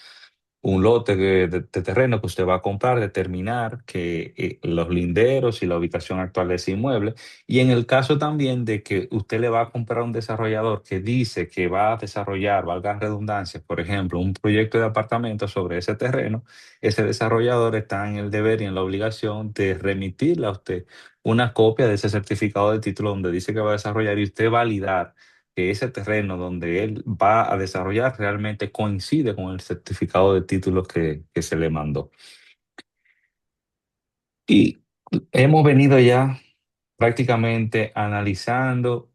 un lote de terreno que usted va a comprar, determinar que los linderos y la ubicación actual de ese inmueble. Y en el caso también de que usted le va a comprar a un desarrollador que dice que va a desarrollar, valga la redundancia, por ejemplo, un proyecto de apartamento sobre ese terreno, ese desarrollador está en el deber y en la obligación de remitirle a usted una copia de ese certificado de título donde dice que va a desarrollar, y usted validar que ese terreno donde él va a desarrollar realmente coincide con el certificado de título que se le mandó. Y hemos venido ya prácticamente analizando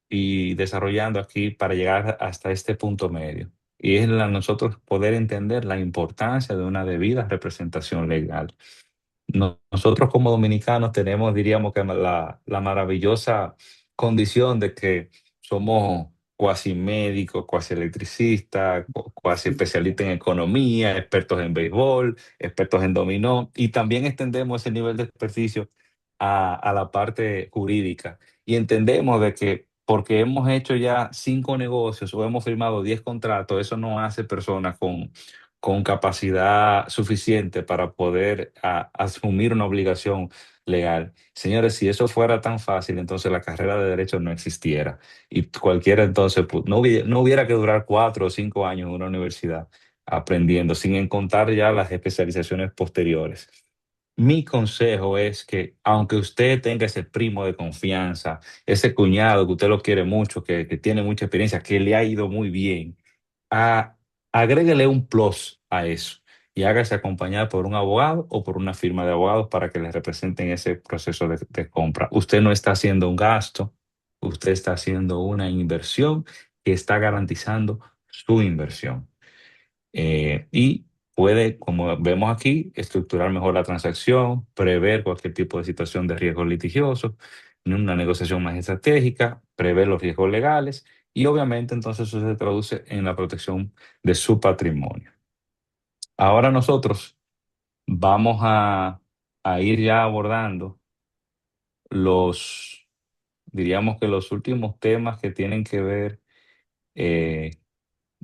y desarrollando aquí para llegar hasta este punto medio. y es nosotros poder entender la importancia de una debida representación legal. Nosotros como dominicanos tenemos, diríamos que la maravillosa condición de que somos cuasi médicos, cuasi electricistas, cuasi especialistas en economía, expertos en béisbol, expertos en dominó, y también extendemos ese nivel de experticio a la parte jurídica. Y entendemos de que porque hemos hecho ya 5 negocios o hemos firmado 10 contratos, eso no hace personas con capacidad suficiente para poder asumir una obligación legal. Señores, si eso fuera tan fácil, entonces la carrera de derecho no existiera y cualquiera entonces no hubiera que durar 4 o 5 años en una universidad aprendiendo, sin contar ya las especializaciones posteriores. Mi consejo es que aunque usted tenga ese primo de confianza, ese cuñado que usted lo quiere mucho, que tiene mucha experiencia, que le ha ido muy bien, a- agréguele un plus a eso y hágase acompañar por un abogado o por una firma de abogados para que le representen ese proceso de compra. Usted no está haciendo un gasto, usted está haciendo una inversión que está garantizando su inversión. Y puede, como vemos aquí, estructurar mejor la transacción, prever cualquier tipo de situación de riesgo litigioso, en una negociación más estratégica, prever los riesgos legales y obviamente entonces eso se traduce en la protección de su patrimonio. Ahora nosotros vamos a ir ya abordando los, diríamos que los últimos temas que tienen que ver eh,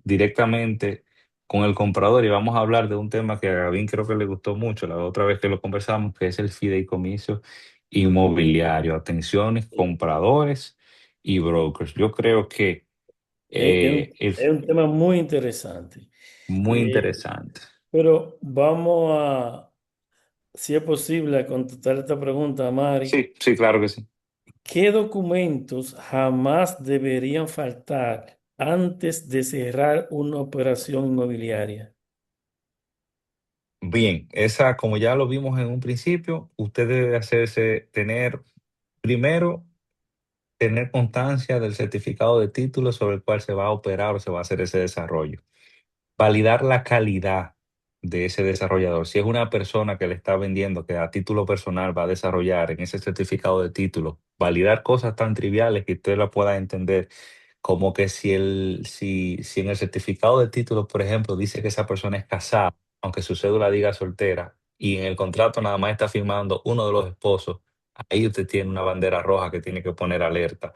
directamente con el comprador y vamos a hablar de un tema que a Gavin creo que le gustó mucho la otra vez que lo conversamos, que es el fideicomiso inmobiliario. Atenciones, compradores y brokers. Yo creo que Es es un tema muy interesante. muy Eh, interesante. pero vamos a, si es posible, a contestar esta pregunta, Mari. Sí, sí, claro que sí. ¿Qué documentos jamás deberían faltar antes de cerrar una operación inmobiliaria? Bien, esa, como ya lo vimos en un principio, usted debe tener primero, tener constancia del certificado de título sobre el cual se va a operar o se va a hacer ese desarrollo. Validar la calidad de ese desarrollador. Si es una persona que le está vendiendo, que a título personal va a desarrollar en ese certificado de título, validar cosas tan triviales que usted la pueda entender, como que si en el certificado de título, por ejemplo, dice que esa persona es casada, aunque su cédula diga soltera, y en el contrato nada más está firmando uno de los esposos, ahí usted tiene una bandera roja que tiene que poner alerta,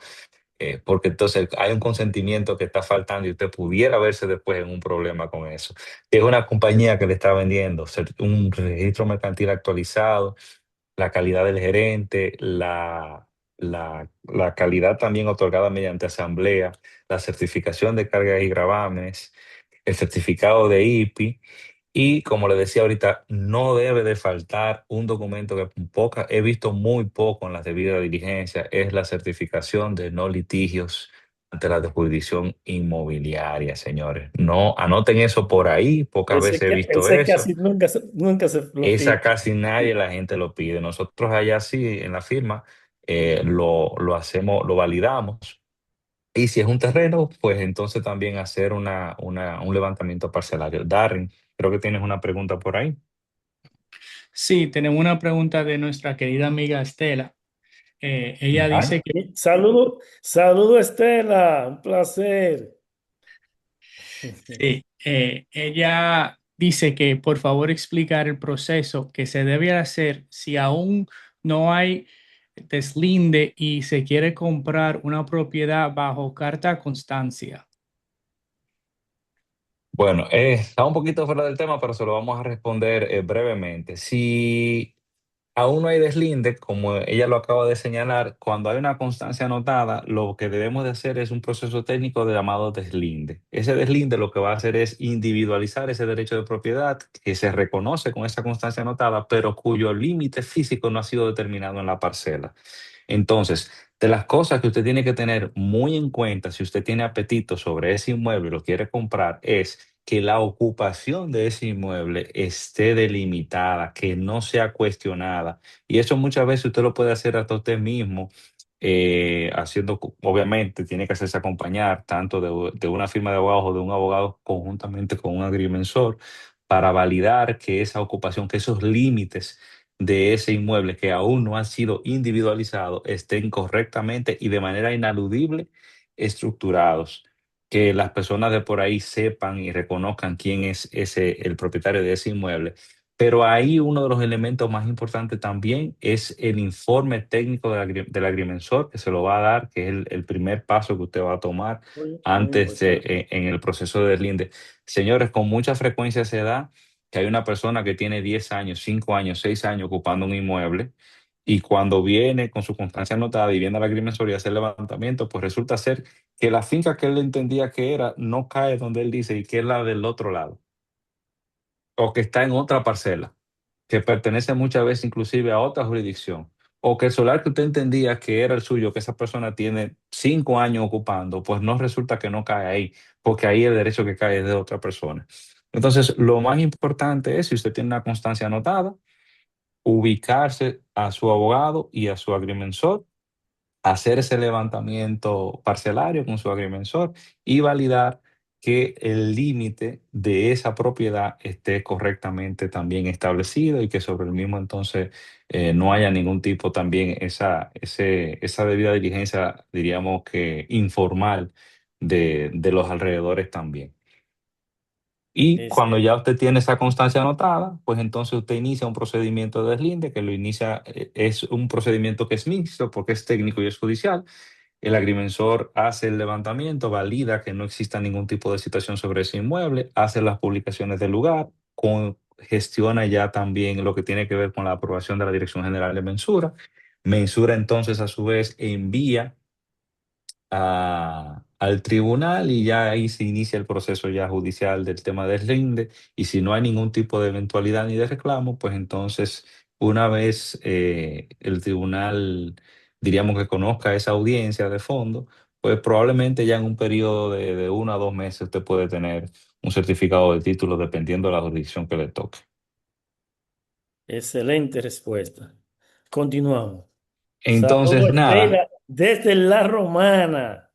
porque entonces hay un consentimiento que está faltando y usted pudiera verse después en un problema con eso. Si es una compañía que le está vendiendo un registro mercantil actualizado, la calidad del gerente, la calidad también otorgada mediante asamblea, la certificación de cargas y gravámenes, el certificado de IPI. Y como le decía ahorita, no debe de faltar un documento que he visto muy poco en las debidas diligencias, es la certificación de no litigios ante la jurisdicción inmobiliaria, señores. No, anoten eso por ahí, pocas veces he visto Ese eso. casi nunca se lo Esa pide. casi nadie la gente lo pide. Nosotros allá sí, en la firma, lo hacemos, lo validamos. Y si es un terreno, pues entonces también hacer un levantamiento parcelario. Darren, creo que tienes una pregunta por ahí. Sí, tenemos una pregunta de nuestra querida amiga Estela. Ella Dale. dice que Saludo, saludo Estela, un placer. sí, ella dice que por favor explicar el proceso que se debe hacer si aún no hay deslinde y se quiere comprar una propiedad bajo carta constancia. Bueno, está un poquito fuera del tema, pero se lo vamos a responder brevemente. Si aún no hay deslinde, como ella lo acaba de señalar, cuando hay una constancia anotada, lo que debemos de hacer es un proceso técnico de llamado deslinde. Ese deslinde lo que va a hacer es individualizar ese derecho de propiedad que se reconoce con esa constancia anotada, pero cuyo límite físico no ha sido determinado en la parcela. Entonces, de las cosas que usted tiene que tener muy en cuenta si usted tiene apetito sobre ese inmueble y lo quiere comprar es que la ocupación de ese inmueble esté delimitada, que no sea cuestionada. Y eso muchas veces usted lo puede hacer hasta usted mismo obviamente, tiene que hacerse acompañar tanto de una firma de abogados o de un abogado conjuntamente con un agrimensor para validar que esa ocupación, que esos límites de ese inmueble que aún no han sido individualizados estén correctamente y de manera ineludible estructurados. Que las personas de por ahí sepan y reconozcan quién es el propietario de ese inmueble. Pero ahí uno de los elementos más importantes también es el informe técnico del agrimensor que se lo va a dar, que es el primer paso que usted va a tomar Muy, muy antes importante. en el proceso de deslinde. Señores, con mucha frecuencia se da que hay una persona que tiene 10 años, 5 años, 6 años ocupando un inmueble y cuando viene con su constancia anotada y viene al agrimensor y hace el levantamiento, pues resulta ser que la finca que él entendía que era no cae donde él dice y que es la del otro lado o que está en otra parcela que pertenece muchas veces inclusive a otra jurisdicción, o que el solar que usted entendía que era el suyo, que esa persona tiene 5 años ocupando, pues no resulta que no cae ahí, porque ahí el derecho que cae es de otra persona. Entonces, lo más importante es, si usted tiene una constancia anotada, ubicarse a su abogado y a su agrimensor, hacer ese levantamiento parcelario con su agrimensor y validar que el límite de esa propiedad esté correctamente también establecido y que sobre el mismo entonces no haya ningún tipo también esa debida diligencia, diríamos que informal de los alrededores también. Y cuando Ese, ya usted tiene esa constancia anotada, pues entonces usted inicia un procedimiento de deslinde, que lo inicia, es un procedimiento que es mixto porque es técnico y es judicial. El agrimensor hace el levantamiento, valida que no exista ningún tipo de situación sobre ese inmueble, hace las publicaciones del lugar, gestiona ya también lo que tiene que ver con la aprobación de la Dirección General de Mensura. Mensura entonces a su vez envía al tribunal y ya ahí se inicia el proceso ya judicial del tema del rinde y si no hay ningún tipo de eventualidad ni de reclamo, pues entonces una vez el tribunal diríamos que conozca esa audiencia de fondo, pues probablemente ya en un periodo de 1 a 2 meses usted puede tener un certificado de título dependiendo de la jurisdicción que le toque. excelente respuesta. Continuamos. Entonces, Saludos, nada. Sheila, desde la Romana.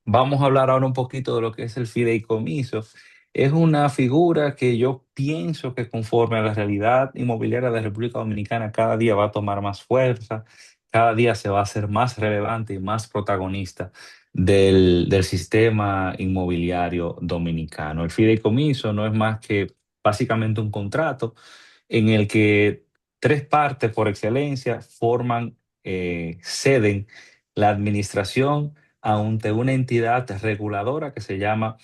Vamos a hablar ahora un poquito de lo que es el fideicomiso. Es una figura que yo pienso que conforme a la realidad inmobiliaria de la República Dominicana cada día va a tomar más fuerza, cada día se va a hacer más relevante y más protagonista del sistema inmobiliario dominicano. El fideicomiso no es más que básicamente un contrato en el que tres partes por excelencia ceden la administración ante una entidad reguladora que se llama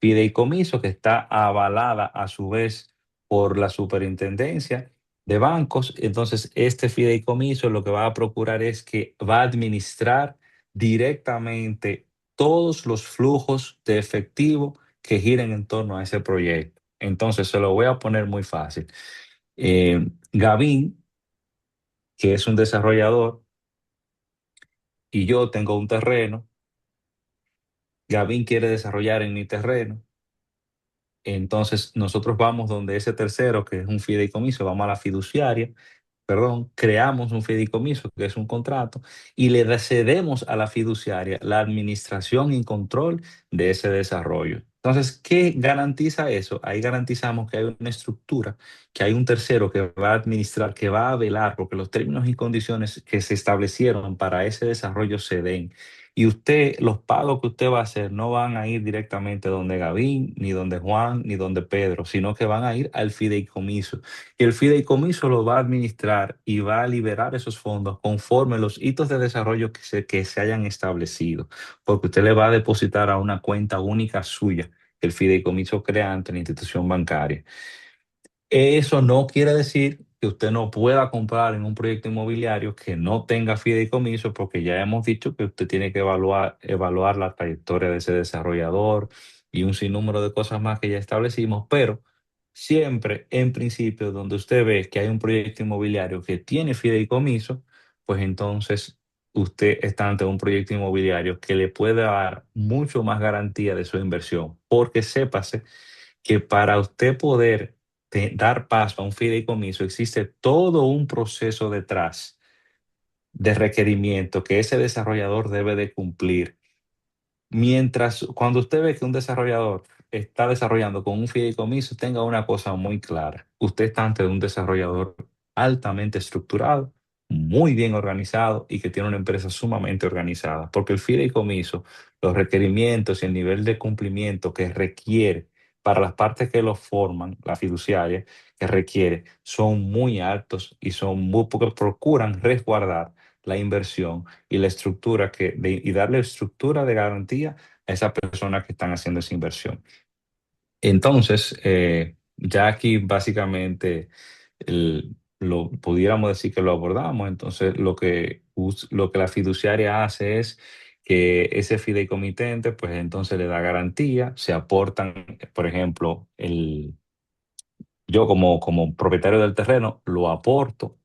fideicomiso, que está avalada a su vez por la superintendencia de bancos. Entonces, este fideicomiso lo que va a procurar es que va a administrar directamente todos los flujos de efectivo que giren en torno a ese proyecto. Entonces, se lo voy a poner muy fácil. Gavín, que es un desarrollador, y yo tengo un terreno. Gavín quiere desarrollar en mi terreno. Entonces nosotros vamos donde ese tercero, que es un fideicomiso, vamos a la fiduciaria, perdón, creamos un fideicomiso, que es un contrato, y le cedemos a la fiduciaria la administración y control de ese desarrollo. Entonces, ¿qué garantiza eso? Ahí garantizamos que hay una estructura, que hay un tercero que va a administrar, que va a velar porque los términos y condiciones que se establecieron para ese desarrollo se den. Y usted, los pagos que usted va a hacer no van a ir directamente donde Gavín, ni donde Juan, ni donde Pedro, sino que van a ir al fideicomiso. Y el fideicomiso lo va a administrar y va a liberar esos fondos conforme los hitos de desarrollo que se hayan establecido, porque usted le va a depositar a una cuenta única suya que el fideicomiso crea ante la institución bancaria. Eso no quiere decir que usted no pueda comprar en un proyecto inmobiliario que no tenga fideicomiso, porque ya hemos dicho que usted tiene que evaluar la trayectoria de ese desarrollador y un sinnúmero de cosas más que ya establecimos, pero siempre en principio donde usted ve que hay un proyecto inmobiliario que tiene fideicomiso, pues entonces usted está ante un proyecto inmobiliario que le puede dar mucho más garantía de su inversión, porque sépase que para usted poder dar paso a un fideicomiso existe todo un proceso detrás de requerimiento que ese desarrollador debe de cumplir. Mientras, cuando usted ve que un desarrollador está desarrollando con un fideicomiso, tenga una cosa muy clara. Usted está ante un desarrollador altamente estructurado, muy bien organizado y que tiene una empresa sumamente organizada, porque el fideicomiso, los requerimientos y el nivel de cumplimiento que requiere para las partes que lo forman, la fiduciaria, que requiere, son muy altos y son muy, porque procuran resguardar la inversión y la estructura y darle estructura de garantía a esas personas que están haciendo esa inversión. Entonces, ya aquí básicamente lo pudiéramos decir que lo abordamos. Entonces, lo que la fiduciaria hace es que ese fideicomitente, pues entonces le da garantía, se aportan, por ejemplo, yo como propietario del terreno, lo aporto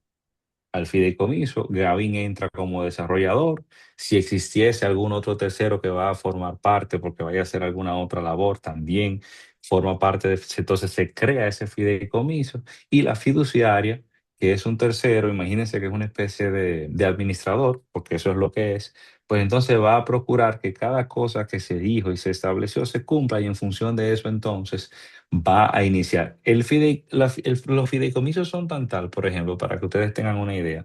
al fideicomiso. Gavin entra como desarrollador. Si existiese algún otro tercero que va a formar parte porque vaya a hacer alguna otra labor, también forma parte entonces se crea ese fideicomiso y la fiduciaria, que es un tercero, imagínense que es una especie de administrador, porque eso es lo que es, pues entonces va a procurar que cada cosa que se dijo y se estableció se cumpla y en función de eso entonces va a iniciar. Los fideicomisos son tan tal, por ejemplo, para que ustedes tengan una idea,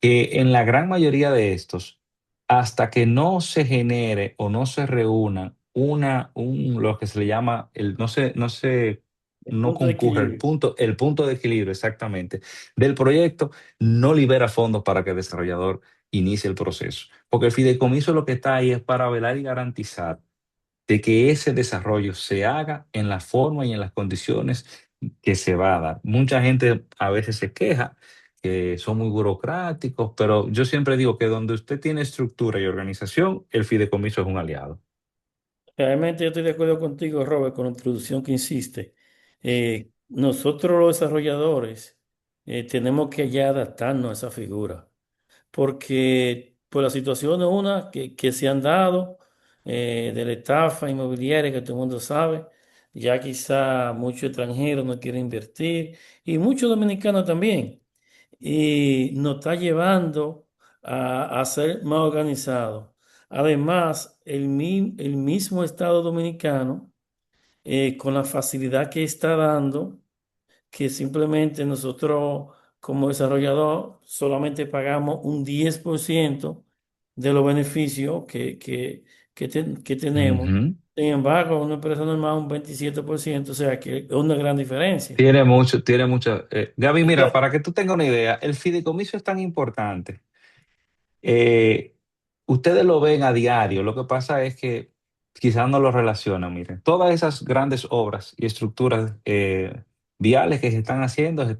que en la gran mayoría de estos, hasta que no se genere o no se reúna lo que se le llama, El no punto de concurre equilibrio. el punto de equilibrio exactamente del proyecto, no libera fondos para que el desarrollador inicie el proceso. Porque el fideicomiso lo que está ahí es para velar y garantizar de que ese desarrollo se haga en la forma y en las condiciones que se va a dar. Mucha gente a veces se queja que son muy burocráticos, pero yo siempre digo que donde usted tiene estructura y organización, el fideicomiso es un aliado. Realmente yo estoy de acuerdo contigo, Robert, con la introducción que hiciste. Nosotros los desarrolladores tenemos que ya adaptarnos a esa figura, porque por las situaciones una que se han dado de la estafa inmobiliaria que todo el mundo sabe, ya quizá muchos extranjeros no quieren invertir y muchos dominicanos también, y nos está llevando a ser más organizados. Además, el mismo Estado dominicano, con la facilidad que está dando, que simplemente nosotros como desarrollador solamente pagamos un 10% de los beneficios que tenemos. Ujú. Sin embargo, una empresa normal un 27%, o sea que es una gran diferencia. Tiene mucho, tiene mucho. Gaby, mira, Entonces, para que tú tengas una idea, el fideicomiso es tan importante. Eh, Ustedes lo ven a diario, lo que pasa es que quizás no lo relacionan. Miren, todas esas grandes obras y estructuras viales que se están haciendo a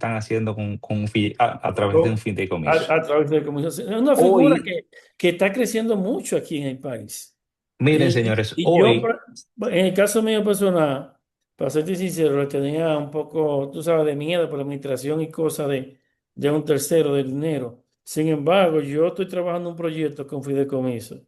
través de un fideicomiso. a través de comunicación. Es una figura Hoy, que está creciendo mucho aquí en el país. miren, Y, señores, y yo, hoy, en el caso mío personal, para serte sincero, le tenía un poco, tú sabes, de miedo por la administración y cosas de un tercero del dinero. Sin embargo, yo estoy trabajando en un proyecto con fideicomiso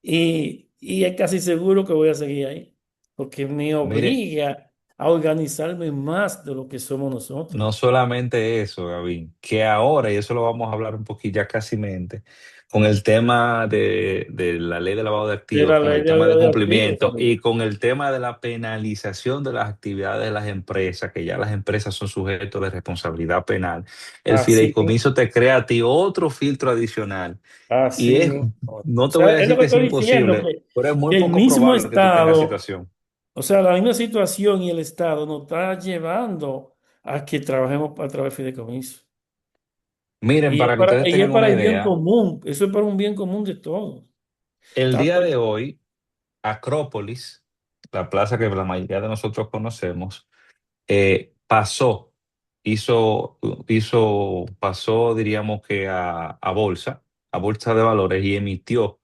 y es casi seguro que voy a seguir ahí, porque me mire, obliga a organizarme más de lo que somos nosotros. no solamente eso, Gaby, que ahora, y eso lo vamos a hablar un poquito ya casi mente, con el tema de la ley de lavado de De activos, la con ley el tema de de activos cumplimiento también. y con el tema de la penalización de las actividades de las empresas, que ya las empresas son sujetos de responsabilidad penal, el Así, fideicomiso te crea a ti otro filtro adicional. Y así es, mismo. O no te voy a sea, es lo decir que que es estoy diciendo, imposible, pero es muy que el poco mismo probable que tú tengas Estado, situación. o sea, la misma situación y el Estado nos está llevando a que trabajemos a través de fideicomiso. Miren, para que ustedes Y es tengan para una el bien idea, común, eso es para un bien común de todos. el Tanto, día de hoy, Acrópolis, la plaza que la mayoría de nosotros conocemos, pasó, pasó, diríamos que a bolsa de valores y emitió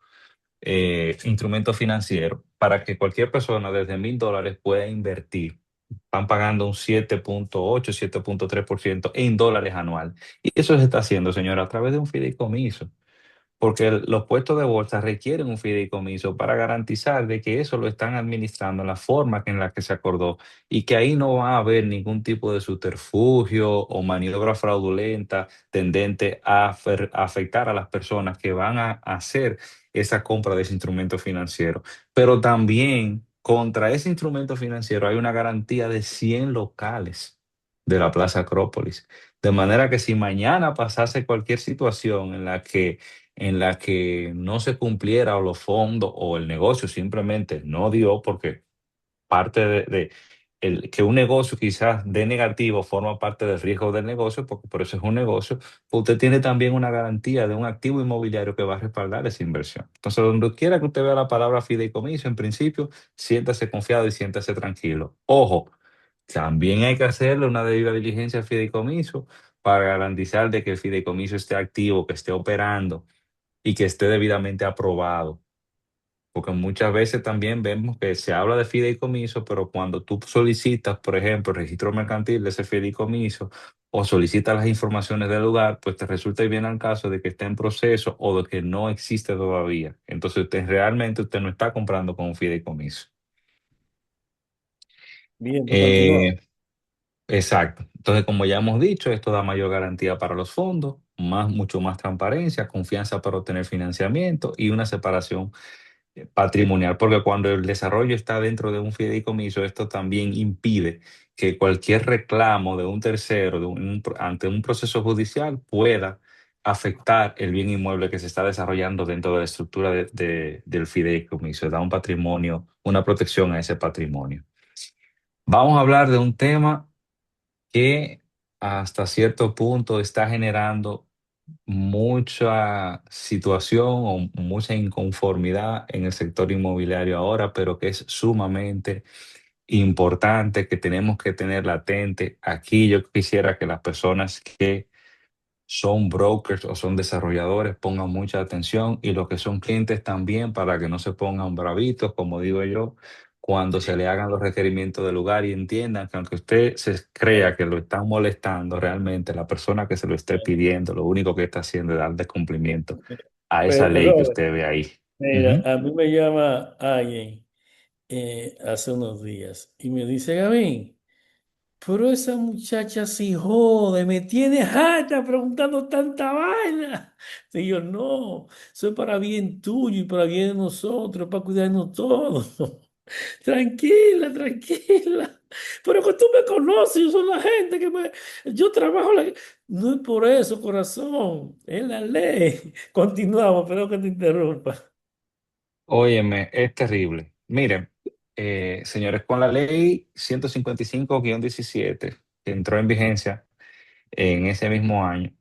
instrumentos financieros para que cualquier persona desde $1,000 pueda invertir. Están pagando un 7,8, 7,3% en dólares anual. Y eso se está haciendo, señora, a través de un fideicomiso. porque los puestos de bolsa requieren un fideicomiso para garantizar de que eso lo están administrando en la forma en la que se acordó y que ahí no va a haber ningún tipo de subterfugio o maniobra fraudulenta tendente a afectar a las personas que van a hacer esa compra de ese instrumento financiero. Pero también contra ese instrumento financiero hay una garantía de 100 locales de la Plaza Acrópolis. De manera que si mañana pasase cualquier situación en la que no se cumpliera o los fondos o el negocio simplemente no dio, porque parte que un negocio quizás de negativo forma parte del riesgo del negocio, porque por eso es un negocio, pues usted tiene también una garantía de un activo inmobiliario que va a respaldar esa inversión. Entonces, donde quiera que usted vea la palabra fideicomiso, en principio, siéntase confiado y siéntase tranquilo. Ojo, también hay que hacerle una debida diligencia al fideicomiso para garantizar de que el fideicomiso esté activo, que esté operando y que esté debidamente aprobado. Porque muchas veces también vemos que se habla de fideicomiso, pero cuando tú solicitas, por ejemplo, el registro mercantil de ese fideicomiso o solicitas las informaciones del lugar, pues te resulta bien al caso de que está en proceso o de que no existe todavía. Entonces usted no está comprando con un fideicomiso. Bien, pues continúa. Eh, exacto. Entonces, como ya hemos dicho, esto da mayor garantía para los fondos, mucho más transparencia, confianza para obtener financiamiento y una separación patrimonial, porque cuando el desarrollo está dentro de un fideicomiso, esto también impide que cualquier reclamo de un tercero ante un proceso judicial pueda afectar el bien inmueble que se está desarrollando dentro de la estructura del fideicomiso, da un patrimonio, una protección a ese patrimonio. Vamos a hablar de un tema que hasta cierto punto está generando mucha situación o mucha inconformidad en el sector inmobiliario ahora, pero que es sumamente importante, que tenemos que tener latente. Aquí yo quisiera que las personas que son brokers o son desarrolladores pongan mucha atención y los que son clientes también para que no se pongan bravitos, como digo yo, cuando se le hagan los requerimientos del lugar y entiendan que aunque usted se crea que lo están molestando, realmente la persona que se lo esté pidiendo, lo único que está haciendo es darle cumplimiento a esa ley que Robert, usted ve ahí. mira, Ujú. a mí me llama alguien hace unos días y me dice, Gavín, pero esa muchacha sí jode, me tiene harta preguntando tanta vaina. Y yo, no, eso es para bien tuyo y para bien de nosotros, para cuidarnos todos. Tranquila, tranquila. Pero que tú me conoces, yo soy la gente que me... Yo trabajo la... No es por eso, corazón, es la ley. Continuamos, pero que te interrumpa. Óyeme, es terrible. Miren, señores, con la ley 155-17 que entró en vigencia en ese mismo año,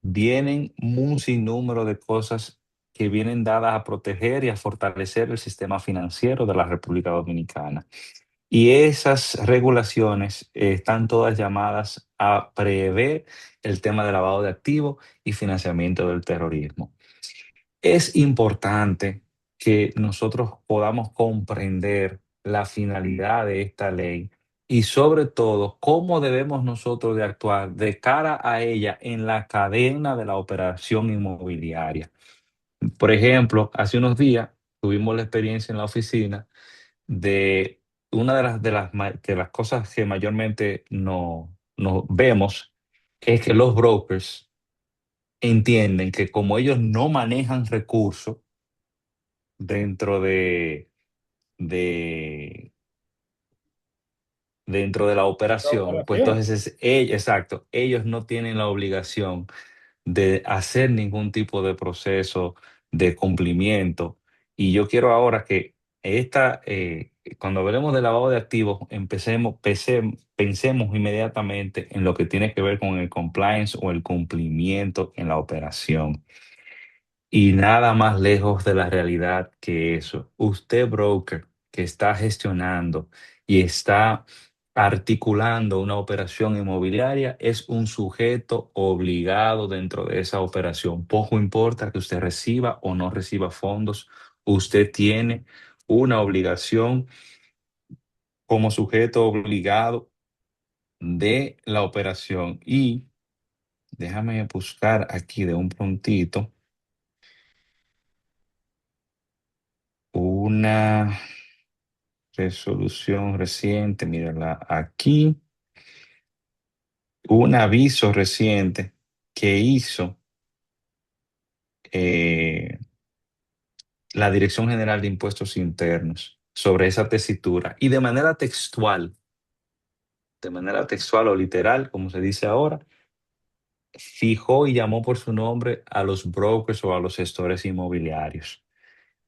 vienen un sinnúmero de cosas que vienen dadas a proteger y a fortalecer el sistema financiero de la República Dominicana. Y esas regulaciones están todas llamadas a prever el tema de lavado de activos y financiamiento del terrorismo. Es importante que nosotros podamos comprender la finalidad de esta ley y sobre todo cómo debemos nosotros de actuar de cara a ella en la cadena de la operación inmobiliaria. Por ejemplo, hace unos días tuvimos la experiencia en la oficina de una de las cosas que mayormente no vemos es que los brokers entienden que como ellos no manejan recursos, dentro de, dentro de la La operación, pues operación. entonces exacto, ellos no tienen la obligación de hacer ningún tipo de proceso de cumplimiento. Y yo quiero ahora que cuando hablemos de lavado de activos, pensemos inmediatamente en lo que tiene que ver con el compliance o el cumplimiento en la operación. Y nada más lejos de la realidad que eso. Usted, broker, que está gestionando y está articulando una operación inmobiliaria, es un sujeto obligado dentro de esa operación. Poco importa que usted reciba o no reciba fondos, usted tiene una obligación como sujeto obligado de la operación. Y déjame buscar aquí de un prontito. una resolución reciente, mírala aquí, un aviso reciente que hizo eh, la Dirección General de Impuestos Internos sobre esa tesitura y de manera textual o literal, como se dice ahora, fijó y llamó por su nombre a los brokers o a los gestores inmobiliarios.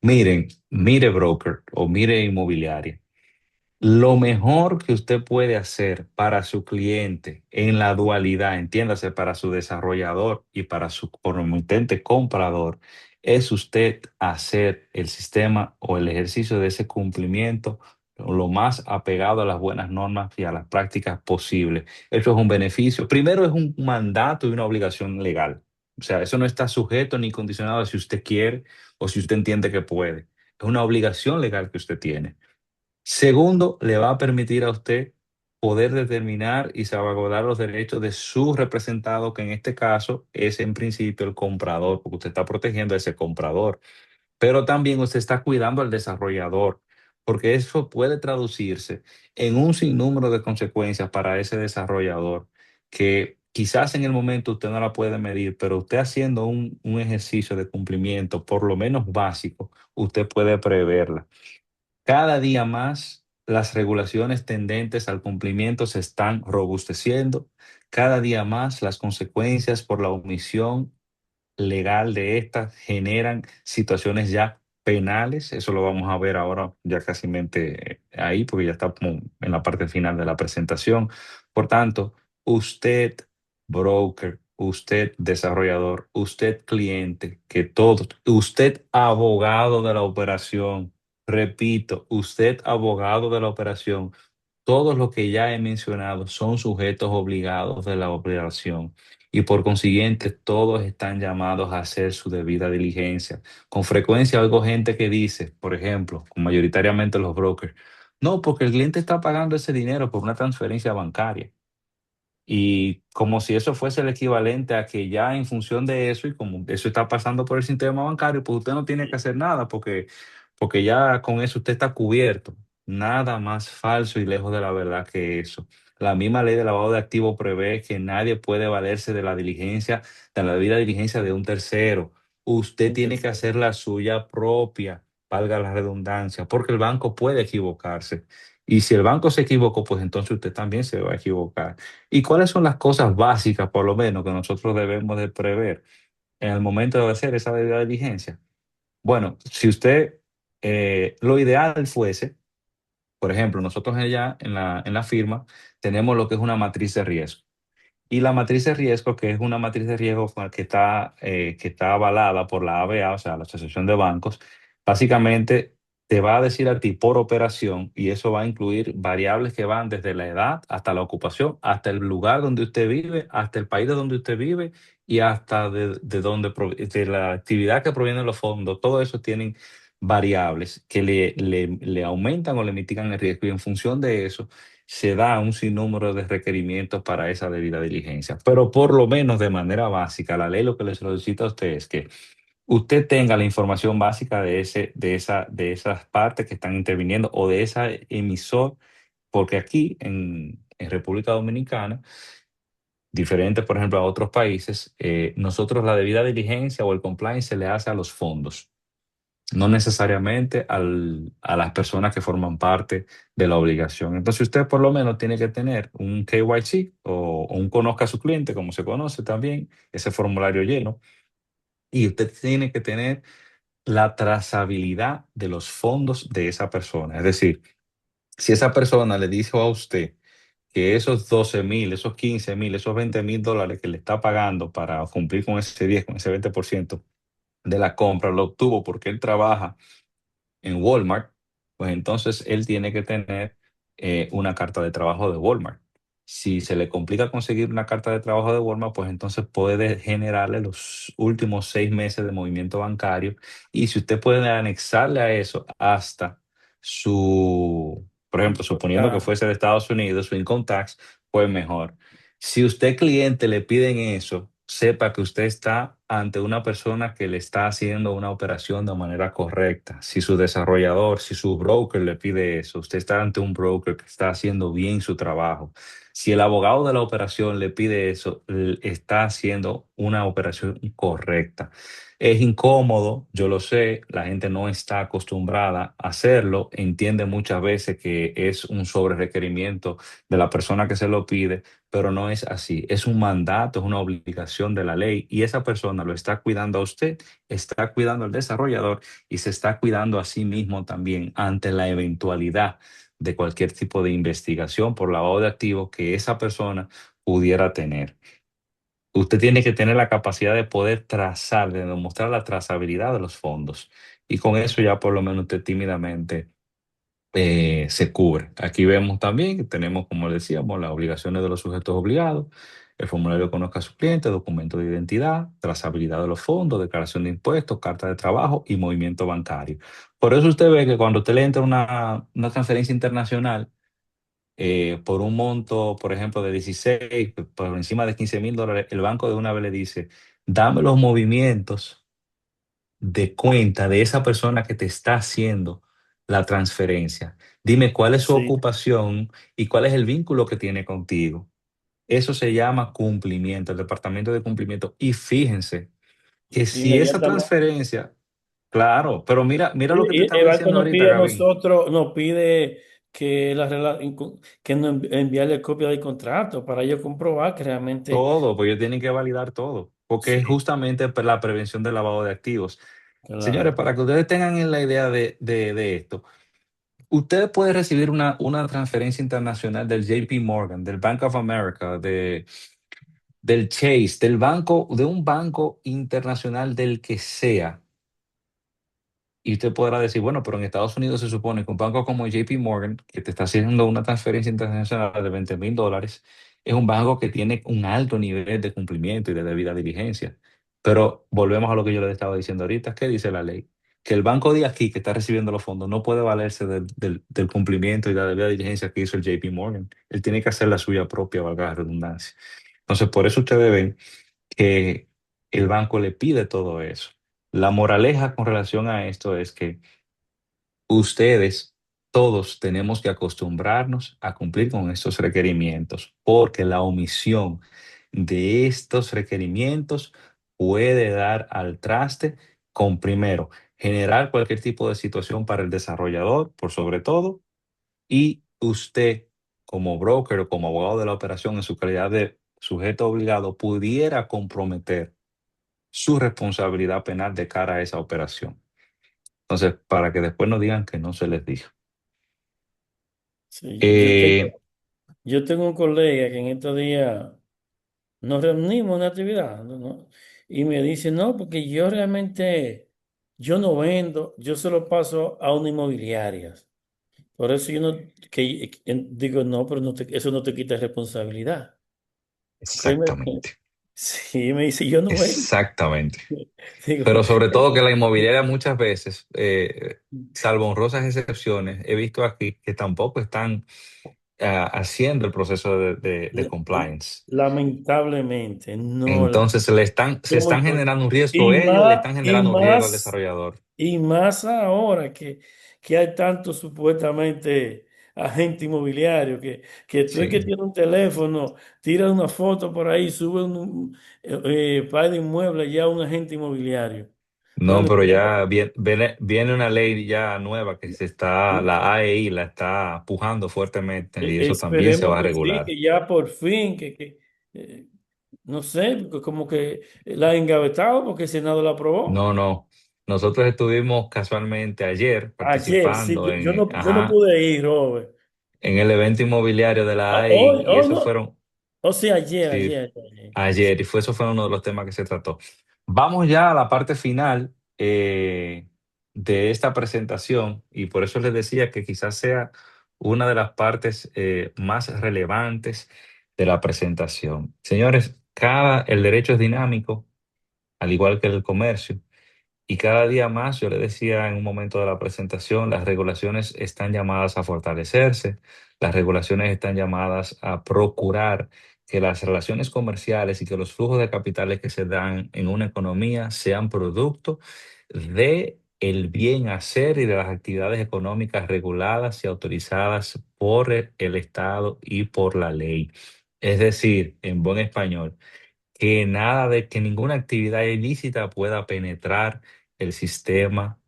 Miren, mire broker o mire inmobiliaria. Lo mejor que usted puede hacer para su cliente en la dualidad, entiéndase, para su desarrollador y para su promitente comprador, es usted hacer el sistema o el ejercicio de ese cumplimiento lo más apegado a las buenas normas y a las prácticas posibles. Eso es un beneficio. Primero es un mandato y una obligación legal. O sea, eso no está sujeto ni condicionado a si usted quiere o si usted entiende que puede. Es una obligación legal que usted tiene. Segundo, le va a permitir a usted poder determinar y salvaguardar los derechos de su representado, que en este caso es en principio el comprador, porque usted está protegiendo a ese comprador. Pero también usted está cuidando al desarrollador, porque eso puede traducirse en un sinnúmero de consecuencias para ese desarrollador, que quizás en el momento usted no la puede medir, pero usted haciendo un ejercicio de cumplimiento, por lo menos básico, usted puede preverla. Cada día más las regulaciones tendentes al cumplimiento se están robusteciendo. Cada día más las consecuencias por la omisión legal de estas generan situaciones ya penales. Eso lo vamos a ver ahora ya casi ahí, porque ya está como en la parte final de la presentación. Por tanto, usted, broker, usted, desarrollador, usted, cliente, que todos, usted, abogado de la operación, repito, usted, abogado de la operación, todos los que ya he mencionado son sujetos obligados de la operación y por consiguiente todos están llamados a hacer su debida diligencia. Con frecuencia oigo gente que dice, por ejemplo, mayoritariamente los brokers, no, porque el cliente está pagando ese dinero por una transferencia bancaria. Y como si eso fuese el equivalente a que ya en función de eso y como eso está pasando por el sistema bancario, pues usted no tiene que hacer nada porque ya con eso usted está cubierto. Nada más falso y lejos de la verdad que eso. La misma ley de lavado de activos prevé que nadie puede valerse de la diligencia, de la debida diligencia de un tercero. Usted tiene que hacer la suya propia, valga la redundancia, porque el banco puede equivocarse. Y si el banco se equivocó, pues entonces usted también se va a equivocar. ¿Y cuáles son las cosas básicas, por lo menos, que nosotros debemos de prever en el momento de hacer esa debida diligencia? Bueno, si usted, lo ideal fuese, por ejemplo, nosotros allá en la firma tenemos lo que es una matriz de riesgo. Y la matriz de riesgo, que es una matriz de riesgo que está avalada por la ABA, o sea, la Asociación de Bancos, básicamente te va a decir a ti por operación, y eso va a incluir variables que van desde la edad hasta la ocupación, hasta el lugar donde usted vive, hasta el país de donde usted vive y hasta de la actividad que proviene de los fondos. Todo eso tienen variables que le aumentan o le mitigan el riesgo y en función de eso se da un sinnúmero de requerimientos para esa debida diligencia. Pero por lo menos de manera básica, la ley lo que le solicita a usted es que usted tenga la información básica de esas partes que están interviniendo o de esa emisor, porque aquí en República Dominicana, diferente por ejemplo a otros países, nosotros la debida diligencia o el compliance se le hace a los fondos, no necesariamente a las personas que forman parte de la obligación. Entonces usted por lo menos tiene que tener un KYC o un conozca a su cliente, como se conoce también, ese formulario lleno, y usted tiene que tener la trazabilidad de los fondos de esa persona. Es decir, si esa persona le dijo a usted que esos 12,000, esos 15,000, esos $20,000 que le está pagando para cumplir con ese 10, con ese 20% de la compra, lo obtuvo porque él trabaja en Walmart, pues entonces él tiene que tener una carta de trabajo de Walmart. Si se le complica conseguir una carta de trabajo de Walmart, pues entonces puede generarle los últimos 6 meses de movimiento bancario. Y si usted puede anexarle a eso hasta por ejemplo, suponiendo que Ah, fuese de Estados Unidos, su income tax, pues mejor. Si usted cliente le piden eso, sepa que usted está ante una persona que le está haciendo una operación de manera correcta. Si su desarrollador, si su broker le pide eso, usted está ante un broker que está haciendo bien su trabajo. Si el abogado de la operación le pide eso, está haciendo una operación correcta. Es incómodo, yo lo sé, la gente no está acostumbrada a hacerlo, entiende muchas veces que es un sobrerequerimiento de la persona que se lo pide, pero no es así. Es un mandato, es una obligación de la ley y esa persona lo está cuidando a usted, está cuidando al desarrollador y se está cuidando a sí mismo también ante la eventualidad de cualquier tipo de investigación por lavado de activos que esa persona pudiera tener. Usted tiene que tener la capacidad de poder trazar, de demostrar la trazabilidad de los fondos. Y con eso ya por lo menos usted tímidamente se cubre. Aquí vemos también que tenemos, como decíamos, las obligaciones de los sujetos obligados, el formulario conozca a su cliente, documento de identidad, trazabilidad de los fondos, declaración de impuestos, carta de trabajo y movimiento bancario. Por eso usted ve que cuando usted le entra una transferencia internacional por un monto, por ejemplo, de 16, por encima de $15,000, el banco de una vez le dice, dame los movimientos de cuenta de esa persona que te está haciendo la transferencia. Dime cuál es su Sí, ocupación y cuál es el vínculo que tiene contigo. Eso se llama cumplimiento, el departamento de cumplimiento. Y fíjense que si esa inmediatamente. transferencia, claro, pero mira lo que te Y estaba el banco diciendo nos ahorita, pide a Gavin. nosotros, nos pide que, que nos enviarle copia del contrato para ellos comprobar que realmente, Todo, pues ellos tienen que validar todo, porque es sí, justamente la prevención del lavado de activos. Señores, claro, para que ustedes tengan en la idea de esto, usted puede recibir una transferencia internacional del JP Morgan, del Bank of America, del Chase, del banco, de un banco internacional del que sea. Y usted podrá decir, bueno, pero en Estados Unidos se supone que un banco como JP Morgan, que te está haciendo una transferencia internacional de $20,000, es un banco que tiene un alto nivel de cumplimiento y de debida diligencia. Pero volvemos a lo que yo le estaba diciendo ahorita. ¿Qué dice la ley? Que el banco de aquí que está recibiendo los fondos no puede valerse del cumplimiento y de la debida diligencia que hizo el JP Morgan. Él tiene que hacer la suya propia, valga la redundancia. Entonces, por eso ustedes ven que el banco le pide todo eso. La moraleja con relación a esto es que ustedes, todos tenemos que acostumbrarnos a cumplir con estos requerimientos, porque la omisión de estos requerimientos puede dar al traste con, primero, generar cualquier tipo de situación para el desarrollador, por sobre todo, y usted, como broker o como abogado de la operación en su calidad de sujeto obligado, pudiera comprometer su responsabilidad penal de cara a esa operación. Entonces, para que después no digan que no se les dijo. sí. Eh, Yo tengo un colega que en estos días nos reunimos en una actividad, ¿no? Y me dice, no, porque yo realmente, yo no vendo, yo se lo paso a una inmobiliaria. Por eso yo no, digo, no, pero eso no te quita responsabilidad. Porque exactamente, sí, me dice, yo no vendo. exactamente. Digo, Pero sobre todo que la inmobiliaria muchas veces, salvo honrosas excepciones, he visto aquí que tampoco están haciendo el proceso de la- compliance. lamentablemente, no. Entonces se Como están yo. generando un riesgo Y ellos y le más, están y generando un riesgo al más, desarrollador. y más ahora que hay tanto supuestamente agente inmobiliario que tú es que Sí. tienes un teléfono, tira una foto por ahí, sube par de inmuebles ya a un agente inmobiliario. No, Bueno, pero ya viene una ley ya nueva que la AEI la está pujando fuertemente y eso también se esperemos va a que sí, regular. que ya por fin, eh, no sé, porque como que la han engavetado porque el Senado la aprobó. No, no. Nosotros estuvimos casualmente ayer Ayer, sí, participando yo no pude ir, Robert. en el evento inmobiliario de la Hoy, AEI y hoy esos no, fueron, o sea, ayer, sí, ayer. ayer y eso fue uno de los temas que se trató. Vamos ya a la parte final de esta presentación y por eso les decía que quizás sea una de las partes más relevantes de la presentación. Señores, el derecho es dinámico, al igual que el comercio. Y cada día más, yo le decía en un momento de la presentación, las regulaciones están llamadas a fortalecerse, las regulaciones están llamadas a procurar que las relaciones comerciales y que los flujos de capitales que se dan en una economía sean producto de el bien hacer y de las actividades económicas reguladas y autorizadas por el Estado y por la ley. Es decir, en buen español, que nada de que ninguna actividad ilícita pueda penetrar el sistema,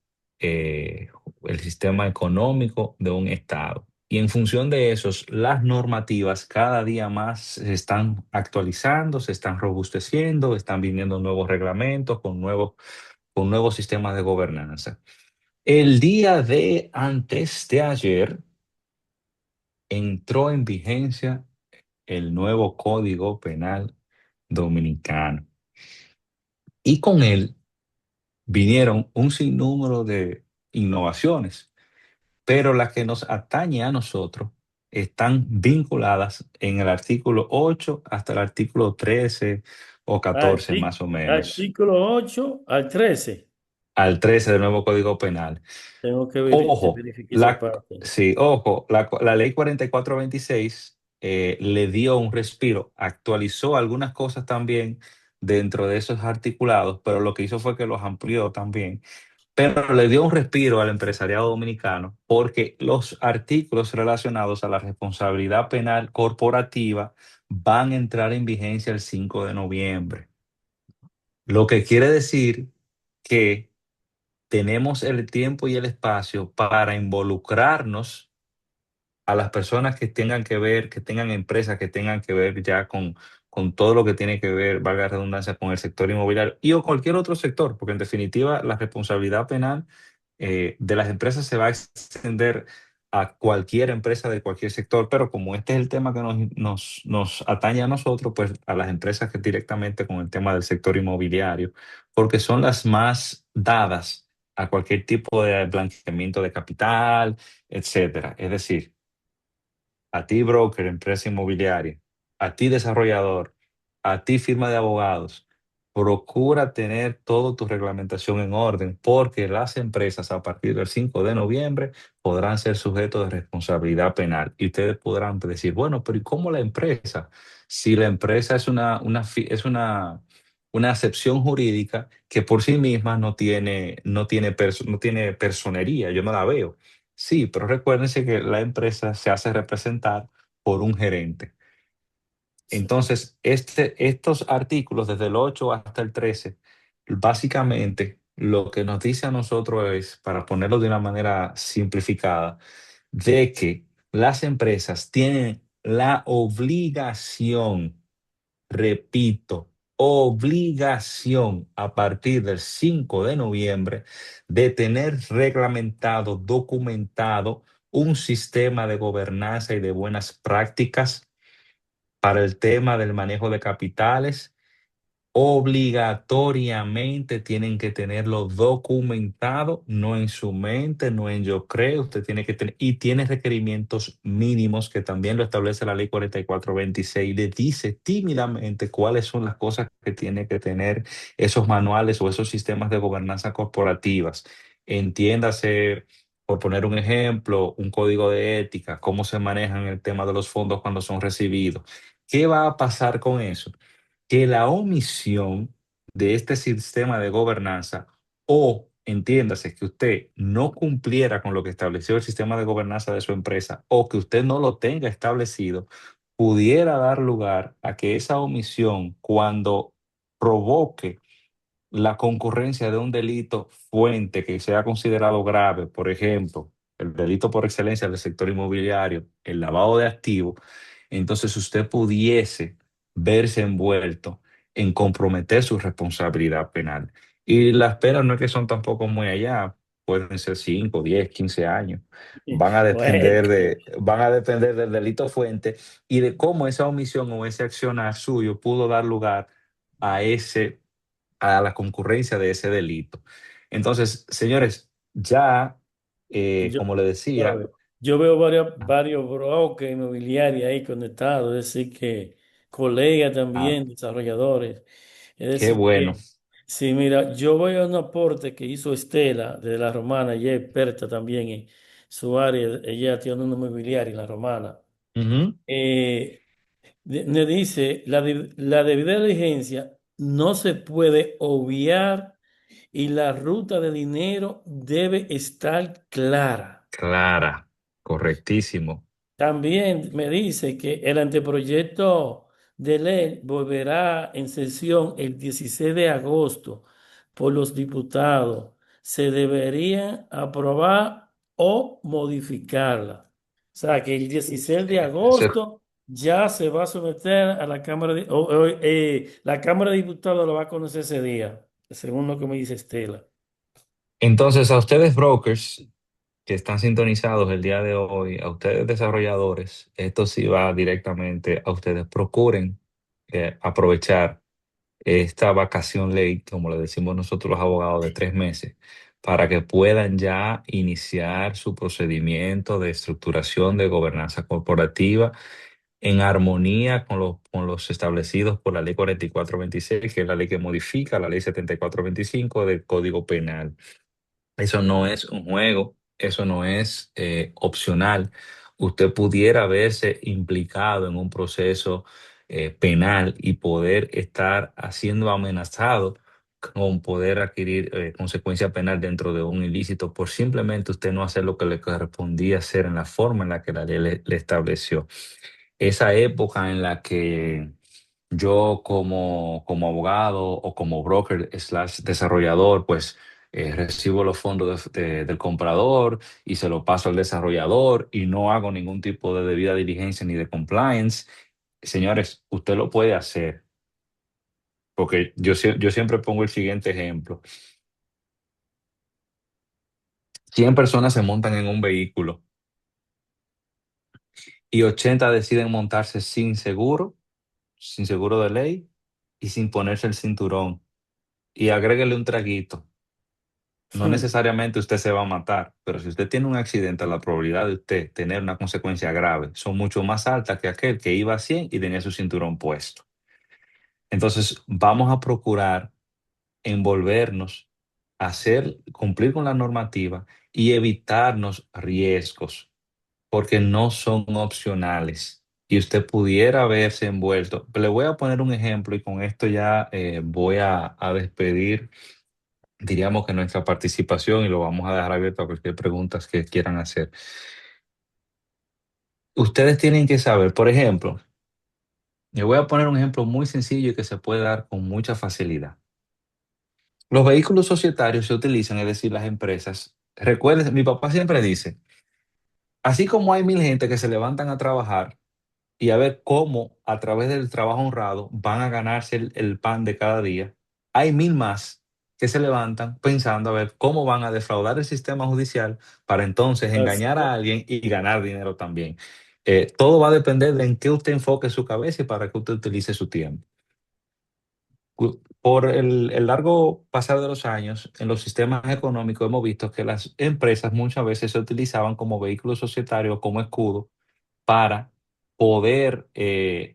eh, el sistema económico de un estado. Y en función de eso, las normativas cada día más se están actualizando, se están robusteciendo, están viniendo nuevos reglamentos con nuevos sistemas de gobernanza. El día de antes de ayer entró en vigencia el nuevo Código Penal Dominicano. Y con él vinieron un sinnúmero de innovaciones, pero las que nos atañe a nosotros están vinculadas en el artículo 8 hasta el artículo 13 o 14 más o menos, Artículo 8 al 13. al 13 del nuevo Código Penal. Tengo que Ojo, verificar esa parte. sí, ojo, la ley 4426 le dio un respiro, actualizó algunas cosas también dentro de esos articulados, pero lo que hizo fue que los amplió también. Pero le dio un respiro al empresariado dominicano porque los artículos relacionados a la responsabilidad penal corporativa van a entrar en vigencia el 5 de noviembre. Lo que quiere decir que tenemos el tiempo y el espacio para involucrarnos a las personas que tengan que ver, que tengan empresas que tengan que ver ya con todo lo que tiene que ver, valga la redundancia, con el sector inmobiliario y o cualquier otro sector, porque en definitiva la responsabilidad penal de las empresas se va a extender a cualquier empresa de cualquier sector, pero como este es el tema que nos atañe a nosotros, pues a las empresas que directamente con el tema del sector inmobiliario, porque son las más dadas a cualquier tipo de blanqueamiento de capital, etcétera. Es decir, a ti broker, empresa inmobiliaria, a ti desarrollador, a ti firma de abogados, procura tener toda tu reglamentación en orden porque las empresas a partir del 5 de noviembre podrán ser sujetos de responsabilidad penal y ustedes podrán decir, bueno, pero ¿y cómo la empresa? Si la empresa es una acepción jurídica que por sí misma no tiene personería, yo no la veo. Sí, pero recuérdense que la empresa se hace representar por un gerente. Sí. Entonces, estos artículos, desde el 8 hasta el 13, básicamente lo que nos dice a nosotros es, para ponerlo de una manera simplificada, de que las empresas tienen la obligación, repito, obligación a partir del 5 de noviembre de tener reglamentado, documentado un sistema de gobernanza y de buenas prácticas para el tema del manejo de capitales. Obligatoriamente tienen que tenerlo documentado, no en su mente, no en yo creo, usted tiene que tener, y tiene requerimientos mínimos que también lo establece la ley 4426, le dice tímidamente cuáles son las cosas que tiene que tener esos manuales o esos sistemas de gobernanza corporativas. Entiéndase, por poner un ejemplo, un código de ética, cómo se manejan el tema de los fondos cuando son recibidos. ¿Qué va a pasar con eso? Que la omisión de este sistema de gobernanza o entiéndase que usted no cumpliera con lo que estableció el sistema de gobernanza de su empresa o que usted no lo tenga establecido, pudiera dar lugar a que esa omisión, cuando provoque la concurrencia de un delito fuente que sea considerado grave, por ejemplo, el delito por excelencia del sector inmobiliario, el lavado de activos, entonces usted pudiese verse envuelto en comprometer su responsabilidad penal. Y las penas no es que son tampoco muy allá, pueden ser 5, 10, 15 años. Bueno, Van a depender del delito fuente y de cómo esa omisión o ese accionar suyo pudo dar lugar a a la concurrencia de ese delito. Entonces, señores, ya, yo, como le decía, ¿sabe? Yo veo varios brokers inmobiliarios ahí conectados, es decir, que colegas ah, también, desarrolladores. Es qué decir, bueno. que, sí, mira, yo voy a un aporte que hizo Estela de La Romana, ella es experta también en su área, ella tiene una inmobiliaria en La Romana. Ujú. Eh, Me dice, la debida diligencia no se puede obviar y la ruta de dinero debe estar clara. Clara, correctísimo. También me dice que el anteproyecto de ley volverá en sesión el 16 de agosto por los diputados. Se debería aprobar o modificarla. O sea que el 16 de Ese- agosto ya se va a someter a la Cámara la Cámara de Diputados lo va a conocer ese día, según lo que me dice Estela. Entonces, a ustedes brokers que están sintonizados el día de hoy, a ustedes desarrolladores, esto sí va directamente a ustedes. Procuren aprovechar esta vacación ley, como le decimos nosotros los abogados, de 3 meses, para que puedan ya iniciar su procedimiento de estructuración de gobernanza corporativa en armonía con los establecidos por la ley 4426, que es la ley que modifica la ley 7425 del Código Penal. Eso no es un juego, eso no es opcional. Usted pudiera verse implicado en un proceso penal y poder estar siendo amenazado con poder adquirir consecuencia penal dentro de un ilícito por simplemente usted no hacer lo que le correspondía hacer en la forma en la que la ley le estableció. Esa época en la que yo como abogado o como broker slash desarrollador, pues recibo los fondos del comprador y se lo paso al desarrollador y no hago ningún tipo de debida diligencia ni de compliance. Señores, usted lo puede hacer, porque yo siempre pongo el siguiente ejemplo. 100 personas se montan en un vehículo y 80 deciden montarse sin seguro de ley y sin ponerse el cinturón. Y agréguele un traguito. No necesariamente usted se va a matar, pero si usted tiene un accidente, la probabilidad de usted tener una consecuencia grave son mucho más altas que aquel que iba a 100 y tenía su cinturón puesto. Entonces, vamos a procurar envolvernos, cumplir con la normativa y evitarnos riesgos, porque no son opcionales. Y usted pudiera verse envuelto. Le voy a poner un ejemplo y con esto ya voy a despedir, diríamos que nuestra participación y lo vamos a dejar abierto a cualquier pregunta que quieran hacer. Ustedes tienen que saber, por ejemplo, le voy a poner un ejemplo muy sencillo y que se puede dar con mucha facilidad. Los vehículos societarios se utilizan, es decir, las empresas. Recuerden, mi papá siempre dice, así como hay 1000 gente que se levantan a trabajar y a ver cómo a través del trabajo honrado van a ganarse el pan de cada día, hay 1000 más que se levantan pensando a ver cómo van a defraudar el sistema judicial para entonces Así engañar es. a alguien y ganar dinero también. Todo va a depender de en qué usted enfoque su cabeza y para qué usted utilice su tiempo. Por el largo pasar de los años, en los sistemas económicos hemos visto que las empresas muchas veces se utilizaban como vehículos societarios, como escudo, para poder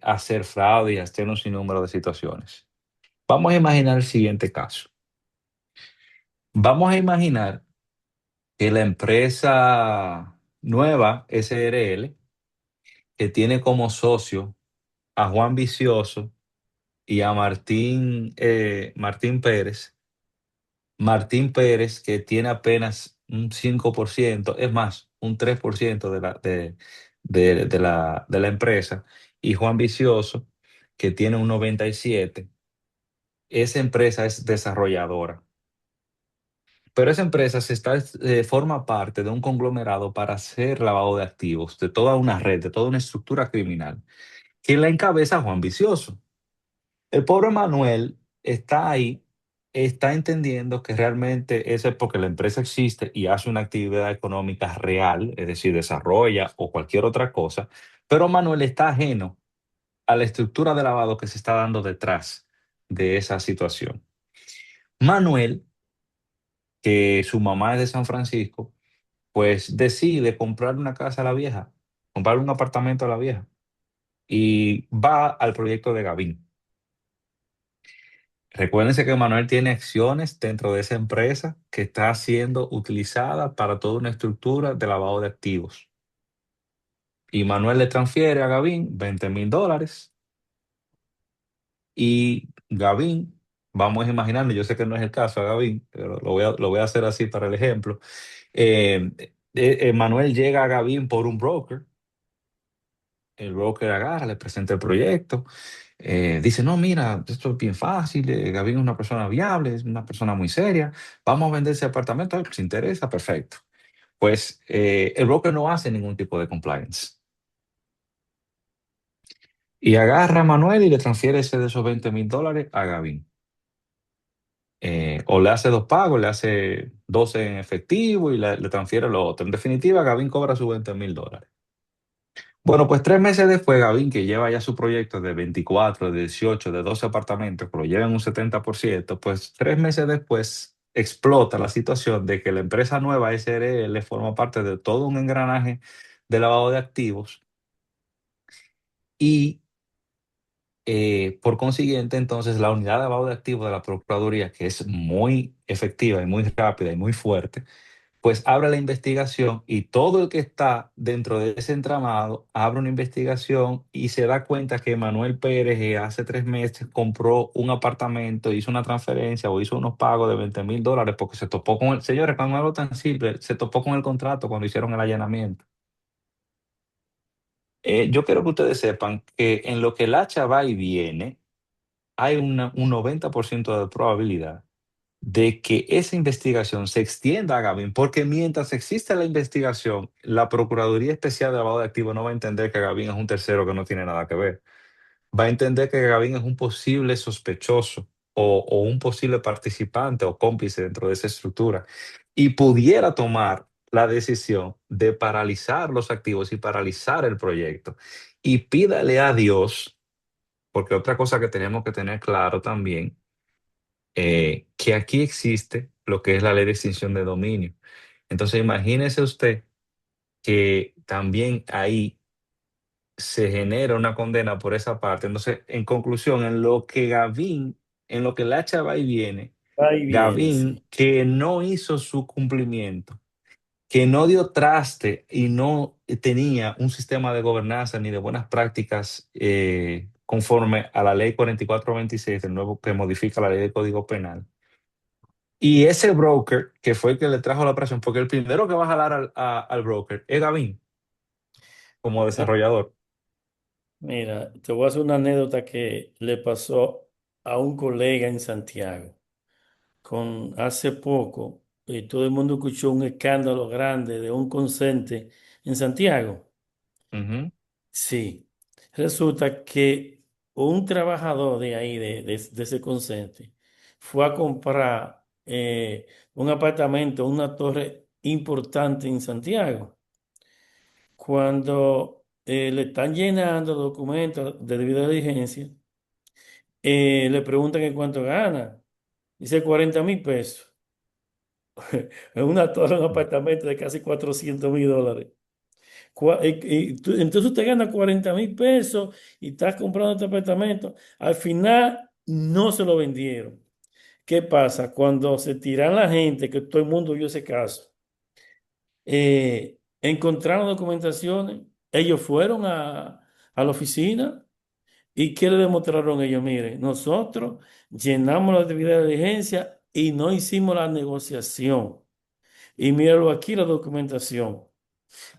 hacer fraude y hacer un sinnúmero de situaciones. Vamos a imaginar el siguiente caso. Vamos a imaginar que la empresa nueva SRL, que tiene como socio a Juan Vicioso y a Martín Pérez, Martín Pérez, que tiene apenas un 5%, es más, un 3% de la empresa, y Juan Vicioso, que tiene un 97%. Esa empresa es desarrolladora. Pero esa empresa forma parte de un conglomerado para hacer lavado de activos, de toda una red, de toda una estructura criminal, que la encabeza Juan Vicioso. El pobre Manuel está ahí, está entendiendo que realmente eso es porque la empresa existe y hace una actividad económica real, es decir, desarrolla o cualquier otra cosa, pero Manuel está ajeno a la estructura de lavado que se está dando detrás de esa situación. Manuel, que su mamá es de San Francisco, pues decide comprar una casa a la vieja, comprar un apartamento a la vieja y va al proyecto de Gavín. Recuérdense que Manuel tiene acciones dentro de esa empresa que está siendo utilizada para toda una estructura de lavado de activos. Y Manuel le transfiere a Gavín $20,000 Y Gavin, vamos a imaginarlo, yo sé que no es el caso a Gavin, pero lo voy a hacer así para el ejemplo. Manuel llega a Gavin por un broker. El broker agarra, le presenta el proyecto, dice, no, mira, esto es bien fácil, Gavin es una persona viable, es una persona muy seria, vamos a vender ese apartamento, ¿se interesa? Perfecto. Pues el broker no hace ningún tipo de compliance. Y agarra a Manuel y le transfiere ese de esos $20,000 a Gavin. O le hace dos pagos, le hace 12 en efectivo y le transfiere lo otro. En definitiva, Gavin cobra sus $20,000. Bueno, pues 3 meses después, Gavín, que lleva ya su proyecto de 24, de 18, de 12 apartamentos, que lo llevan un 70%, pues 3 meses después explota la situación de que la empresa nueva SRL forma parte de todo un engranaje de lavado de activos y por consiguiente, entonces la unidad de lavado de activos de la Procuraduría, que es muy efectiva y muy rápida y muy fuerte, pues abre la investigación y todo el que está dentro de ese entramado abre una investigación y se da cuenta que Manuel Pérez hace 3 meses compró un apartamento, hizo una transferencia o hizo unos pagos de $20,000 porque se topó con el, señores, con algo tan simple, se topó con el contrato cuando hicieron el allanamiento. Yo quiero que ustedes sepan que en lo que el hacha va y viene, hay un 90% de probabilidad de que esa investigación se extienda a Gavin, porque mientras exista la investigación, la Procuraduría Especial de Lavado de Activos no va a entender que Gavin es un tercero que no tiene nada que ver. Va a entender que Gavin es un posible sospechoso o un posible participante o cómplice dentro de esa estructura y pudiera tomar la decisión de paralizar los activos y paralizar el proyecto. Y pídale a Dios, porque otra cosa que tenemos que tener claro también que aquí existe lo que es la ley de extinción de dominio. Entonces, imagínese usted que también ahí se genera una condena por esa parte. Entonces, en conclusión, en lo que la hacha va y viene, Ahí viene, Gavin, sí. que no hizo su cumplimiento, que no dio traste y no tenía un sistema de gobernanza ni de buenas prácticas conforme a la ley 4426, el nuevo que modifica la ley de Código Penal. Y ese broker, que fue el que le trajo la operación, porque el primero que va a jalar al broker es Gavin, como desarrollador. Mira, te voy a hacer una anécdota que le pasó a un colega en Santiago. Hace poco, todo el mundo escuchó un escándalo grande de un consente en Santiago. Ujú. Sí, resulta que un trabajador de ahí, de ese consente, fue a comprar un apartamento, una torre importante en Santiago. Cuando le están llenando documentos de debida diligencia, le preguntan en cuánto gana. Dice 40,000 pesos. En una torre, un apartamento de casi $400,000. Entonces usted gana 40,000 pesos y estás comprando este apartamento. Al final no se lo vendieron. ¿Qué pasa? Cuando se tiran la gente, que todo el mundo vio ese caso, encontraron documentaciones, ellos fueron a la oficina y ¿qué le demostraron ellos? Miren, nosotros llenamos la actividad de diligencia y no hicimos la negociación. Y míralo aquí, la documentación.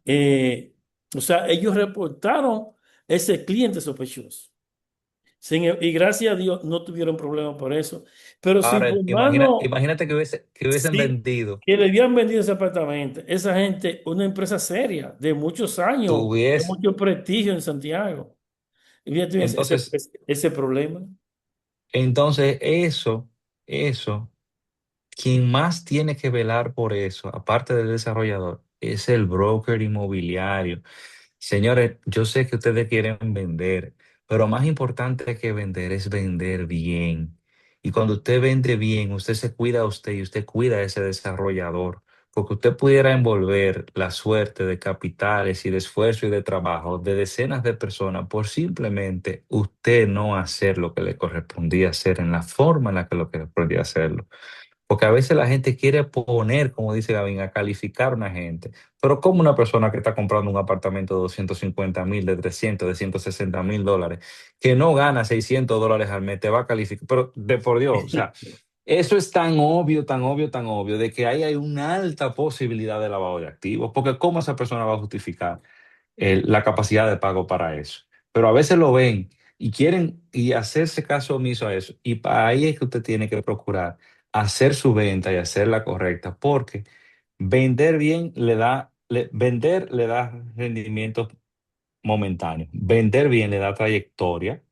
Eh, o sea, ellos reportaron ese cliente sospechoso. Y gracias a Dios no tuvieron problema por eso. Pero si Ahora, por mano, imagínate que hubiesen sí, vendido, que le habían vendido ese apartamento, esa gente, una empresa seria, de muchos años, de tuviese, mucho prestigio en Santiago. Y fíjate entonces, ese problema. entonces eso, quien más tiene que velar por eso, aparte del desarrollador, es el broker inmobiliario. Señores, yo sé que ustedes quieren vender, pero más importante que vender es vender bien. Y cuando usted vende bien, usted se cuida a usted y usted cuida a ese desarrollador, porque usted pudiera envolver la suerte de capitales y de esfuerzo y de trabajo de decenas de personas por simplemente usted no hacer lo que le correspondía hacer en la forma en la que lo que correspondía hacerlo. Porque a veces la gente quiere poner, como dice Gavin, a calificar a una gente. Pero como una persona que está comprando un apartamento de 250.000, de 300, de 160.000 dólares, que no gana $600 al mes, te va a calificar. Pero de por Dios, o sea, eso es tan obvio, tan obvio, tan obvio, de que ahí hay una alta posibilidad de lavado de activos. Porque ¿cómo esa persona va a justificar la capacidad de pago para eso? Pero a veces lo ven y quieren y hacerse caso omiso a eso. Y para ahí es que usted tiene que procurar hacer su venta y hacerla correcta, porque vender le da rendimientos momentáneos. Vender bien le da trayectoria,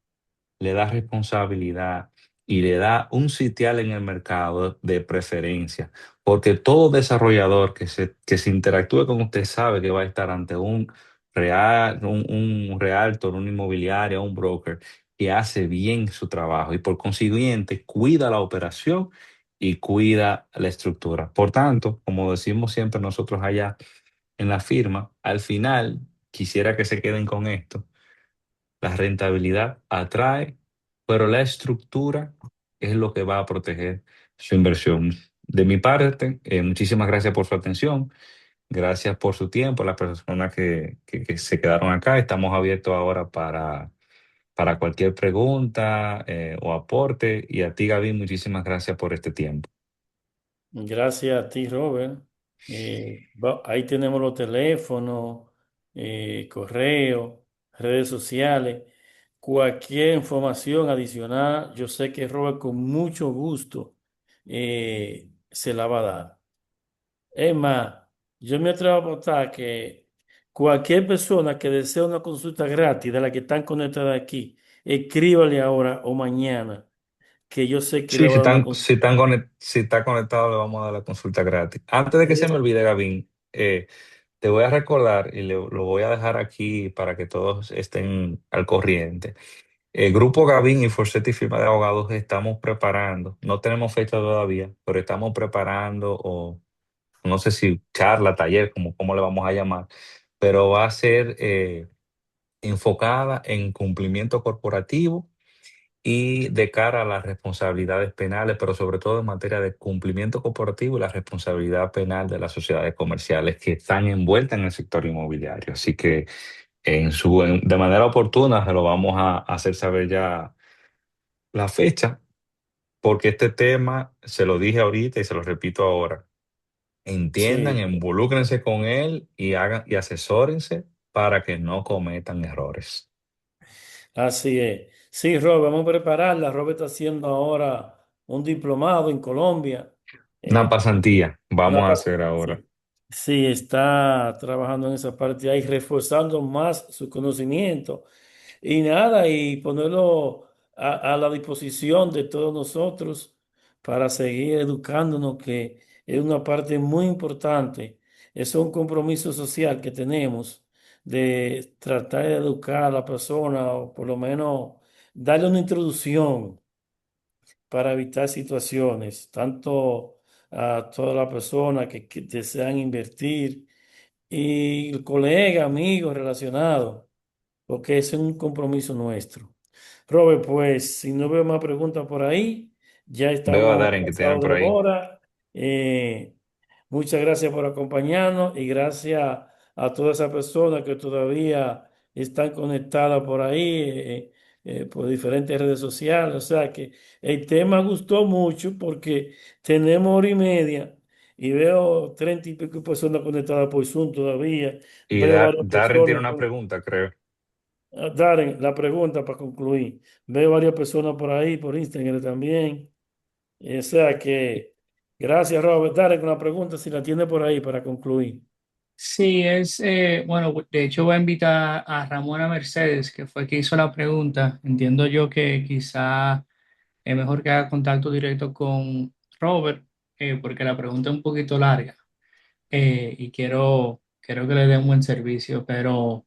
le da responsabilidad y le da un sitial en el mercado de preferencia, porque todo desarrollador que se interactúe con usted sabe que va a estar ante un realtor, un inmobiliario, un broker que hace bien su trabajo y por consiguiente cuida la operación y cuida la estructura. Por tanto, como decimos siempre nosotros allá en la firma, al final quisiera que se queden con esto. La rentabilidad atrae, pero la estructura es lo que va a proteger su inversión. De mi parte, muchísimas gracias por su atención, gracias por su tiempo, las personas que se quedaron acá. Estamos abiertos ahora para cualquier pregunta o aporte. Y a ti, Gaby, muchísimas gracias por este tiempo. Gracias a ti, Robert. Ahí tenemos los teléfonos, correo, redes sociales. Cualquier información adicional, yo sé que Robert con mucho gusto se la va a dar. Es más, yo me atrevo a apostar que cualquier persona que desee una consulta gratis de la que están conectadas aquí, escríbale ahora o mañana, que yo sé que le Sí, va a dar una consulta. si está conectado, le vamos a dar la consulta gratis. Antes de que se me Es- olvide, Gavin, te voy a recordar y lo voy a dejar aquí para que todos estén al corriente. El grupo Gavin y Forcetti Firma de Abogados estamos preparando, no tenemos fecha todavía, pero estamos preparando, o no sé si charla, taller, como le vamos a llamar, pero va a ser enfocada en cumplimiento corporativo y de cara a las responsabilidades penales, pero sobre todo en materia de cumplimiento corporativo y la responsabilidad penal de las sociedades comerciales que están envueltas en el sector inmobiliario. Así que de manera oportuna se lo vamos a hacer saber ya la fecha, porque este tema, se lo dije ahorita y se lo repito ahora, entiendan, Sí, involúcrense con él y hagan y asesórense para que no cometan errores. así es. Sí, Robert, vamos a prepararla. Robert está haciendo ahora un diplomado en Colombia. Una Eh, pasantía vamos una a parte, hacer ahora. sí. Sí, está trabajando en esa parte ahí, reforzando más su conocimiento. Y nada, y ponerlo a la disposición de todos nosotros para seguir educándonos, que es una parte muy importante. Es un compromiso social que tenemos de tratar de educar a la persona o por lo menos darle una introducción para evitar situaciones, tanto a todas las personas que desean invertir y colegas, amigos relacionados, porque ese es un compromiso nuestro. Robert, pues si no veo más preguntas por ahí, ya Veo a estamos Darren que tienen pasados por de ahí. hora. Eh, Muchas gracias por acompañarnos y gracias a todas esas personas que todavía están conectadas por ahí, por diferentes redes sociales. O sea que el tema gustó mucho porque tenemos hora y media y veo 30 y pico personas conectadas por Zoom todavía. Y Veo varias Darren tiene personas. una pregunta, creo. Darren, la pregunta para concluir. Veo varias personas por ahí, por Instagram también. O sea que, gracias, Robert. Darren, con la pregunta, si la tiene por ahí para concluir. Sí, bueno, de hecho voy a invitar a Ramona Mercedes, que fue quien hizo la pregunta. Entiendo yo que quizá es mejor que haga contacto directo con Robert, porque la pregunta es un poquito larga y quiero que le dé un buen servicio, pero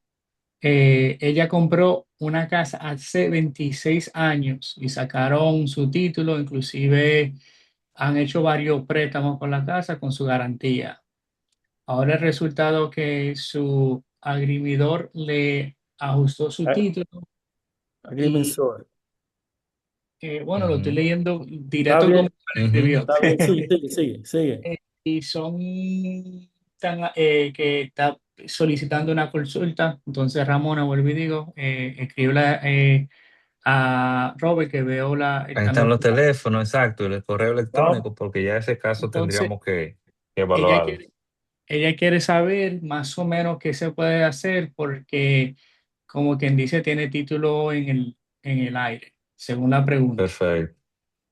ella compró una casa hace 26 años y sacaron su título, inclusive han hecho varios préstamos con la casa con su garantía. Ahora el resultado que su agrimidor le ajustó su Ah, título y Agrimensor. Bueno, lo estoy Ujú, leyendo Está directo como bien, lo ujú. escribió. está bien, sigue, sigue, sigue, sigue. Y son que está solicitando una consulta. Entonces Ramona, vuelvo y digo, escribe a Robert que veo Ahí esta están los nota. teléfonos, exacto, y el correo Vamos. electrónico, porque ya ese caso Entonces, tendríamos que ella evaluarlo. quiere, ella quiere saber más o menos qué se puede hacer porque, como quien dice, tiene título en el aire, según la pregunta. Perfecto.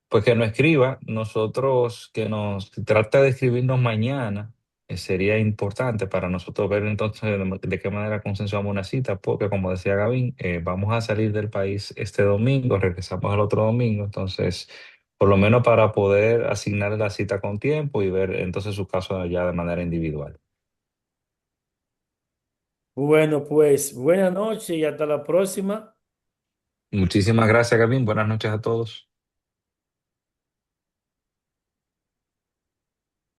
Pues que nos escriba, nosotros que nos trata de escribirnos mañana, sería importante para nosotros ver entonces de qué manera consensuamos una cita, porque como decía Gavín, vamos a salir del país este domingo, regresamos el otro domingo, entonces por lo menos para poder asignarle la cita con tiempo y ver entonces su caso ya de manera individual. Bueno, pues buena noche y hasta la próxima. Muchísimas gracias, Gavín. Buenas noches a todos.